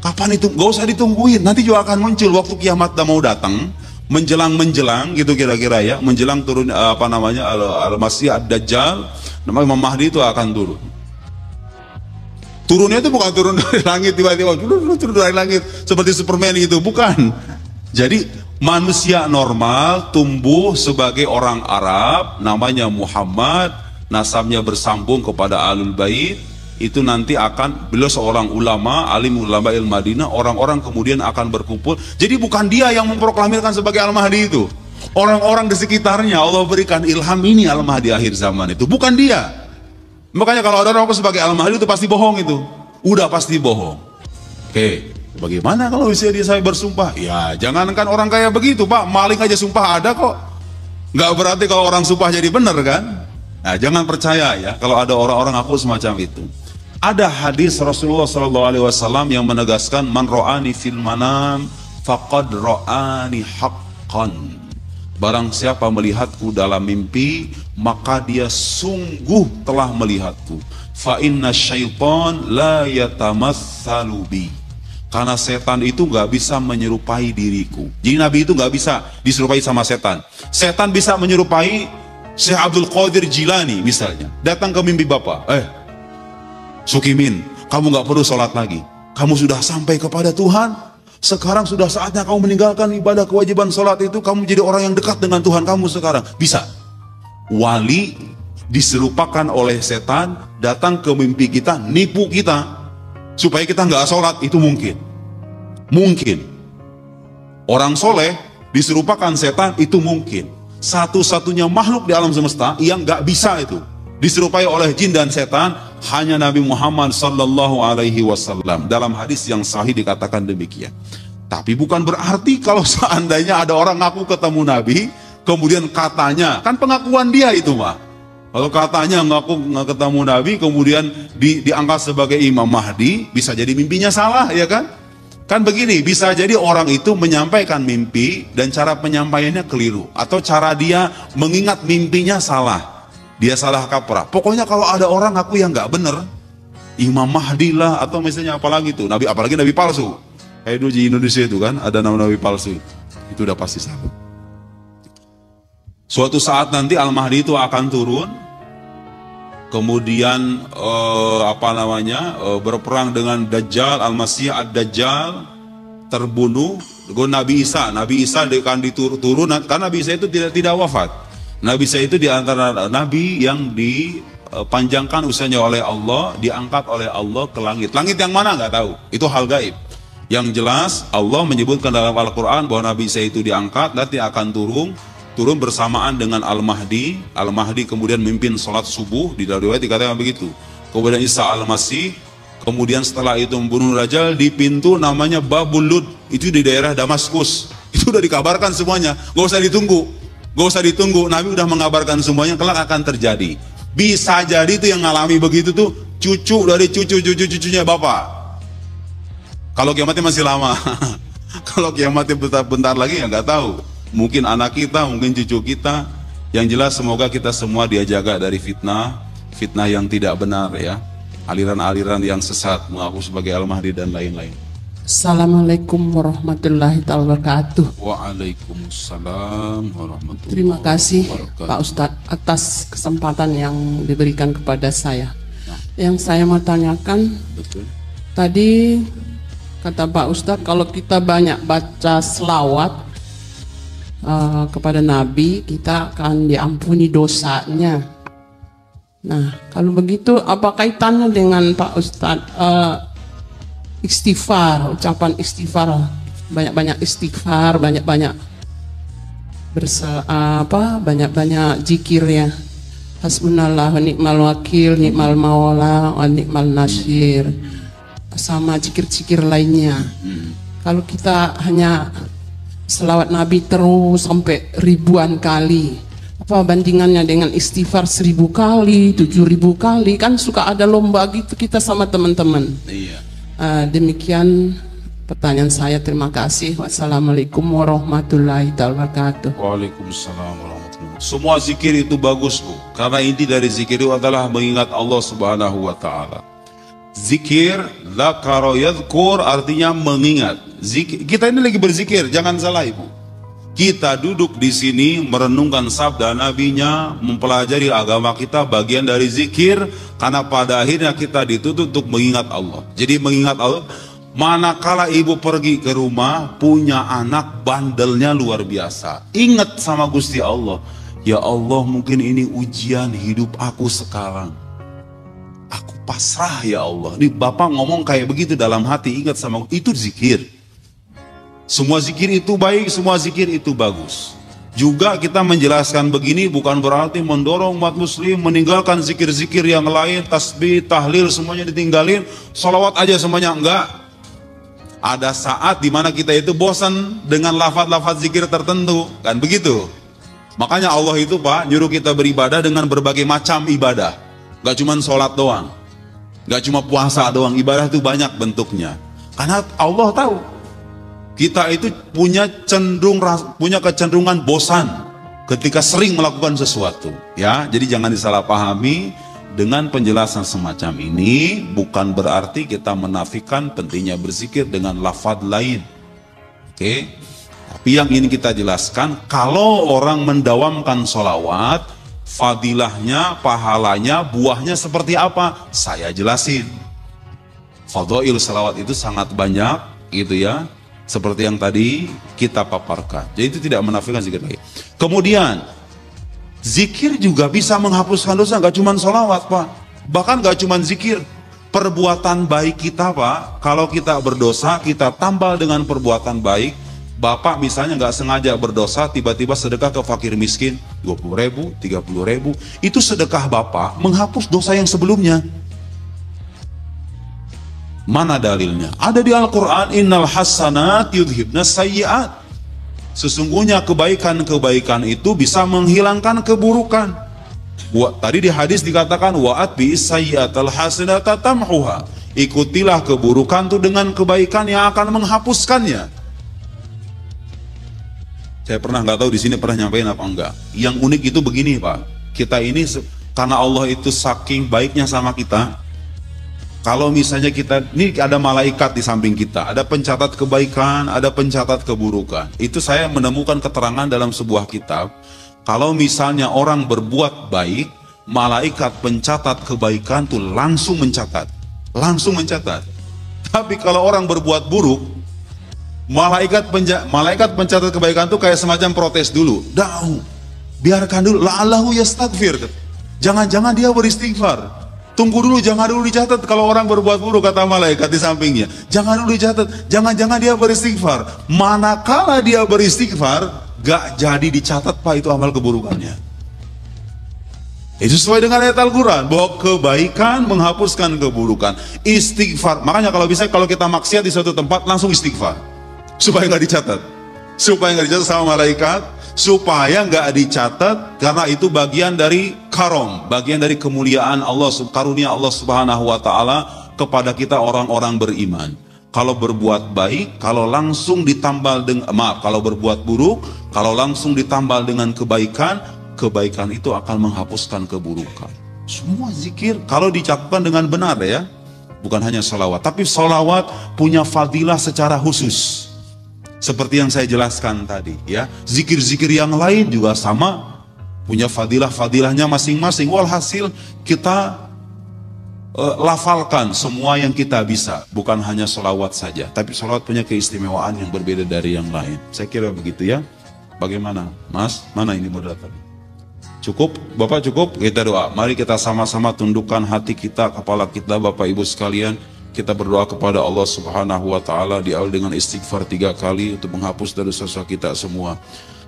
Kapan itu? Gak usah ditungguin, nanti juga akan muncul waktu kiamat dah mau datang, menjelang gitu kira-kira ya, menjelang turun Al-Masih Ad-Dajjal, nama Imam Mahdi itu akan turun. Turunnya itu bukan turun dari langit tiba-tiba turun dari langit seperti Superman gitu, bukan. Jadi manusia normal tumbuh sebagai orang Arab, namanya Muhammad, nasabnya bersambung kepada Ahlul Bait, itu nanti akan beliau seorang ulama, alim ulama il Madinah, orang-orang kemudian akan berkumpul. Jadi bukan dia yang memproklamirkan sebagai Al-Mahdi itu. Orang-orang di sekitarnya Allah berikan ilham, ini Al-Mahdi akhir zaman itu, bukan dia. Makanya kalau ada orang sebagai Al-Mahdi itu pasti bohong itu. Udah pasti bohong. Oke, bagaimana kalau bisa dia saya bersumpah? Ya, jangankan orang kayak begitu, Pak. Maling aja sumpah ada kok. Nggak berarti kalau orang sumpah jadi benar kan? Nah, jangan percaya ya kalau ada orang-orang aku semacam itu. Ada hadis Rasulullah SAW yang menegaskan, man ro'ani fil manam faqad ro'ani haqqan. Barang siapa melihatku dalam mimpi, maka dia sungguh telah melihatku. Fa inna syaitan la yatamatsalu bi. Karena setan itu gak bisa menyerupai diriku. Jadi Nabi itu gak bisa diserupai sama setan. Setan bisa menyerupai Syekh Abdul Qadir Jilani misalnya. Datang ke mimpi Bapak, Sukimin, kamu gak perlu sholat lagi. Kamu sudah sampai kepada Tuhan. Sekarang sudah saatnya kamu meninggalkan ibadah kewajiban sholat itu. Kamu jadi orang yang dekat dengan Tuhan kamu sekarang. Bisa. Wali diserupakan oleh setan, datang ke mimpi kita, nipu kita supaya kita nggak sholat, itu mungkin. Mungkin. Orang soleh diserupakan setan, itu mungkin. Satu-satunya makhluk di alam semesta yang nggak bisa itu diserupai oleh jin dan setan hanya Nabi Muhammad sallallahu alaihi wasallam. Dalam hadis yang sahih dikatakan demikian. Tapi bukan berarti kalau seandainya ada orang ngaku ketemu Nabi, kemudian katanya, kan pengakuan dia itu mah. Kalau katanya ngaku nggak ketemu Nabi, kemudian diangkat sebagai Imam Mahdi, bisa jadi mimpinya salah, ya kan? Kan begini, bisa jadi orang itu menyampaikan mimpi dan cara penyampaiannya keliru, atau cara dia mengingat mimpinya salah. Dia salah kaprah. Pokoknya kalau ada orang aku yang nggak bener, Imam Mahdi lah, atau misalnya apalagi itu Nabi, apalagi Nabi palsu. Kayak dulu di Indonesia itu kan ada nama Nabi palsu. Itu udah pasti salah. Suatu saat nanti Al-Mahdi itu akan turun, kemudian berperang dengan Dajjal, Al-Masih Ad-Dajjal, terbunuh. Nabi Isa akan diturun, karena Nabi Isa itu tidak wafat. Nabi Isa itu diantara nabi yang dipanjangkan usianya oleh Allah, diangkat oleh Allah ke langit. Langit yang mana nggak tahu, itu hal gaib. Yang jelas Allah menyebutkan dalam Al-Quran bahwa Nabi Isa itu diangkat, nanti akan turun bersamaan dengan Al-Mahdi. Al-Mahdi kemudian memimpin sholat subuh, di dalam riwayat dikatakan begitu. Kemudian Isa Al-Masih, kemudian setelah itu membunuh Dajjal di pintu namanya Babul Lud, itu di daerah Damaskus. Itu udah dikabarkan semuanya, gak usah ditunggu, Nabi udah mengabarkan semuanya, kelak akan terjadi. Bisa jadi itu yang ngalami begitu tuh cucu dari cucu-cucunya Bapak. Kalau kiamatnya masih lama. Kalau kiamatnya bentar lagi ya nggak tahu. Mungkin anak kita, mungkin cucu kita. Yang jelas semoga kita semua dia jaga dari fitnah yang tidak benar ya. Aliran-aliran yang sesat, mengaku sebagai Al-Mahdi dan lain-lain. Assalamualaikum warahmatullahi wabarakatuh. Waalaikumsalam warahmatullahi wabarakatuh. Terima kasih Pak Ustadz atas kesempatan yang diberikan kepada saya. Yang saya mau tanyakan, tadi kata Pak Ustadz kalau kita banyak baca selawat kepada Nabi, kita akan diampuni dosanya. Nah, kalau begitu apa kaitannya dengan Pak Ustadz istighfar, ucapan istighfar, banyak-banyak istighfar, banyak-banyak banyak-banyak zikir ya. Hasbunallah wa ni'mal wakil, ni'mal maula wa ni'mal nasir, sama zikir-zikir lainnya. Kalau kita hanya selawat Nabi terus sampai ribuan kali, apa bandingannya dengan istighfar 1000 kali, 7000 kali? Kan suka ada lomba gitu kita sama teman-teman. Iya. Demikian pertanyaan saya. Terima kasih. Wassalamualaikum warahmatullahi wabarakatuh. Waalaikumsalam warahmatullahi wabarakatuh. Semua zikir itu bagus, Bu. Karena inti dari zikir itu adalah mengingat Allah Subhanahu wa taala. Zikir, dzakara yadhkur, artinya mengingat. Zikir, kita ini lagi berzikir, jangan salah Ibu. Kita duduk di sini merenungkan sabda Nabi-Nya, mempelajari agama kita, bagian dari zikir, karena pada akhirnya kita dituntut untuk mengingat Allah. Jadi mengingat Allah, manakala ibu pergi ke rumah, punya anak bandelnya luar biasa, ingat sama Gusti Allah. Ya Allah, mungkin ini ujian hidup aku sekarang. Aku pasrah ya Allah. Ini Bapak ngomong kayak begitu dalam hati, ingat sama, itu zikir. Semua zikir itu baik, semua zikir itu bagus. Juga kita menjelaskan begini bukan berarti mendorong umat muslim meninggalkan zikir-zikir yang lain, tasbih, tahlil semuanya ditinggalin, sholawat aja semuanya, enggak. Ada saat dimana kita itu bosan dengan lafaz-lafaz zikir tertentu, kan begitu. Makanya Allah itu Pak nyuruh kita beribadah dengan berbagai macam ibadah. Gak cuma sholat doang, gak cuma puasa doang, ibadah itu banyak bentuknya. Karena Allah tahu kita itu punya kecenderungan bosan ketika sering melakukan sesuatu, ya. Jadi jangan disalahpahami. Dengan penjelasan semacam ini bukan berarti kita menafikan pentingnya berzikir dengan lafaz lain. Oke. Tapi yang ini kita jelaskan, kalau orang mendawamkan sholawat, fadilahnya, pahalanya, buahnya seperti apa? Saya jelasin. Fadhail sholawat itu sangat banyak, gitu ya. Seperti yang tadi kita paparkan. Jadi itu tidak menafikan zikir lagi. Kemudian, zikir juga bisa menghapuskan dosa, gak cuma sholawat Pak. Bahkan gak cuma zikir, perbuatan baik kita Pak. Kalau kita berdosa, kita tambal dengan perbuatan baik. Bapak misalnya gak sengaja berdosa, tiba-tiba sedekah ke fakir miskin 20.000, 30.000, itu sedekah Bapak menghapus dosa yang sebelumnya. Mana dalilnya? Ada di Al-Quran, innal hasanat yudhibna sayyiat. Sesungguhnya kebaikan-kebaikan itu bisa menghilangkan keburukan. Tadi di hadis dikatakan wa'at bi sayyiatal hasanata tamhuha. Ikutilah keburukan itu dengan kebaikan yang akan menghapuskannya. Saya pernah nggak tahu di sini pernah nyampein apa enggak. Yang unik itu begini Pak. Kita ini karena Allah itu saking baiknya sama kita. Kalau misalnya kita, ini ada malaikat di samping kita, ada pencatat kebaikan, ada pencatat keburukan. Itu saya menemukan keterangan dalam sebuah kitab. Kalau misalnya orang berbuat baik, malaikat pencatat kebaikan tuh langsung mencatat. Langsung mencatat. Tapi kalau orang berbuat buruk, malaikat pencatat kebaikan tuh kayak semacam protes dulu. Biarkan dulu, la'allahu yastaghfir. Jangan-jangan dia beristighfar. Tunggu dulu, jangan dulu dicatat kalau orang berbuat buruk, kata malaikat di sampingnya. Jangan dulu dicatat, jangan-jangan dia beristighfar. Manakala dia beristighfar, gak jadi dicatat Pak itu amal keburukannya. Itu sesuai dengan ayat Al-Quran, bahwa kebaikan menghapuskan keburukan. Istighfar, makanya kalau bisa, kalau kita maksiat di suatu tempat, langsung istighfar. Supaya gak dicatat. Supaya gak dicatat sama malaikat, supaya gak dicatat, karena itu bagian dari karom, bagian dari kemuliaan Allah, karunia Allah Subhanahu wa Ta'ala kepada kita orang-orang beriman. Kalau berbuat baik, kalau langsung ditambal dengan kalau berbuat buruk, kalau langsung ditambal dengan kebaikan, kebaikan itu akan menghapuskan keburukan. Semua zikir kalau dicatatkan dengan benar ya, bukan hanya sholawat, tapi sholawat punya fadilah secara khusus. Seperti yang saya jelaskan tadi ya, zikir-zikir yang lain juga sama, punya fadilah-fadilahnya masing-masing. Walhasil kita lafalkan semua yang kita bisa, bukan hanya sholawat saja, tapi sholawat punya keistimewaan yang berbeda dari yang lain. Saya kira begitu ya. Bagaimana Mas? Mana ini moderator? Cukup? Bapak cukup? Kita doa. Mari kita sama-sama tundukkan hati kita, kepala kita Bapak Ibu sekalian. kita berdoa kepada Allah Subhanahu wa taala diawali dengan istighfar 3 kali untuk menghapus dosa-dosa kita semua.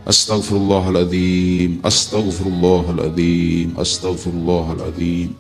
Astaghfirullahaladzim, astaghfirullahaladzim, astaghfirullahaladzim.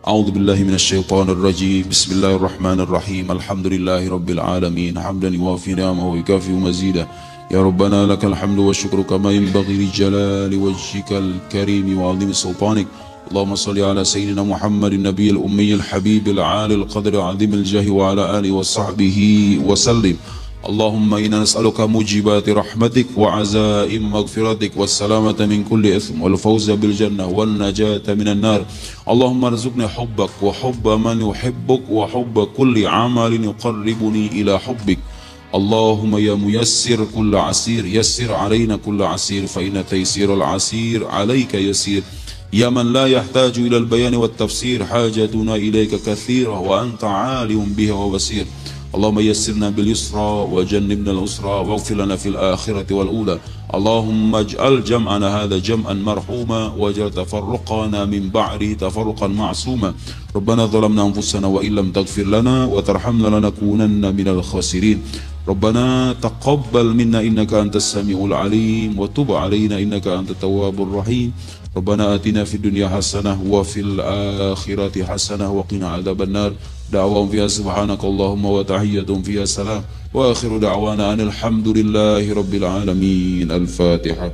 A'udzu billahi minasyaitonir rajim. Bismillahirrahmanirrahim. Alhamdulillahi rabbil alamin. Hamdan yuwafi ni'amahu wa yukafi mazidah. Ya Rabbana lakal hamdu wa syukru kama yanbaghi li jalali wajhikal karim wa 'azimi sultanik. Allahumma salli ala sayyidina Muhammadin nabiyil ummiyil habibil 'alil qadri 'azimil jahi wa ala alihi wa sahbihi wa sallim. Allahumma inna nas'aluka mujibati rahmatik wa azaim maghfiratik wassalamata min kulli ithm wal fawza bil jannah wan najata minan nar. Allahumma arzuqni hubbak wa hubba man yuhibbuk wa hubba kulli amalin yuqarribuni ila hubbik. Allahumma ya muyassir kulla asir yassir alayna kulla asir fa inna taysiral asir alayka yasir. Ya man la yahtaju ila al bayan wat tafsir hajatuna ilayka kathira wa anta 'alim biha wa basir. اللهم يسرنا باليسرى وجنبنا الأسرى واغفر لنا في الآخرة والأولى. اللهم اجعل جمعنا هذا جمعا مرحوما واجعل تفرقنا من بعده تفرقا معصوما. ربنا ظلمنا أنفسنا وإن لم تغفر لنا وترحمنا لنكونن من الخاسرين. ربنا تقبل منا إنك أنت السميع العليم وتب علينا إنك أنت التواب الرحيم. ربنا آتنا في الدنيا حسنة وفي الآخرة حسنة وقنا عذاب النار. دعواهم فيها سبحانك اللهم وتحيتهم فيها سلام وآخر دعوانا أن الحمد لله رب العالمين. الفاتحة.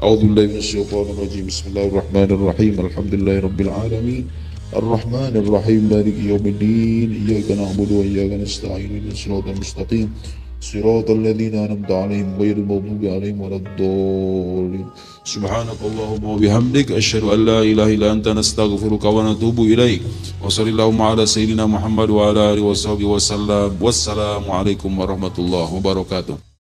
أعوذ بالله من الشيطان الرجيم. بسم الله الرحمن الرحيم. الحمد لله رب العالمين الرحمن الرحيم مالك يوم الدين. إياك نعبد وإياك نستعين اهدنا الصراط المستقيم صراط الذين أنعمت عليهم غير المغضوب عليهم ولا الضالين. سبحانك اللهم وبحمدك أشهد أن لا إله إلا أنت نستغفرك ونتوب إليك. وصلى اللهم على سيدنا محمد وعلى آله وصحبه وسلم. والسلام عليكم ورحمة الله وبركاته.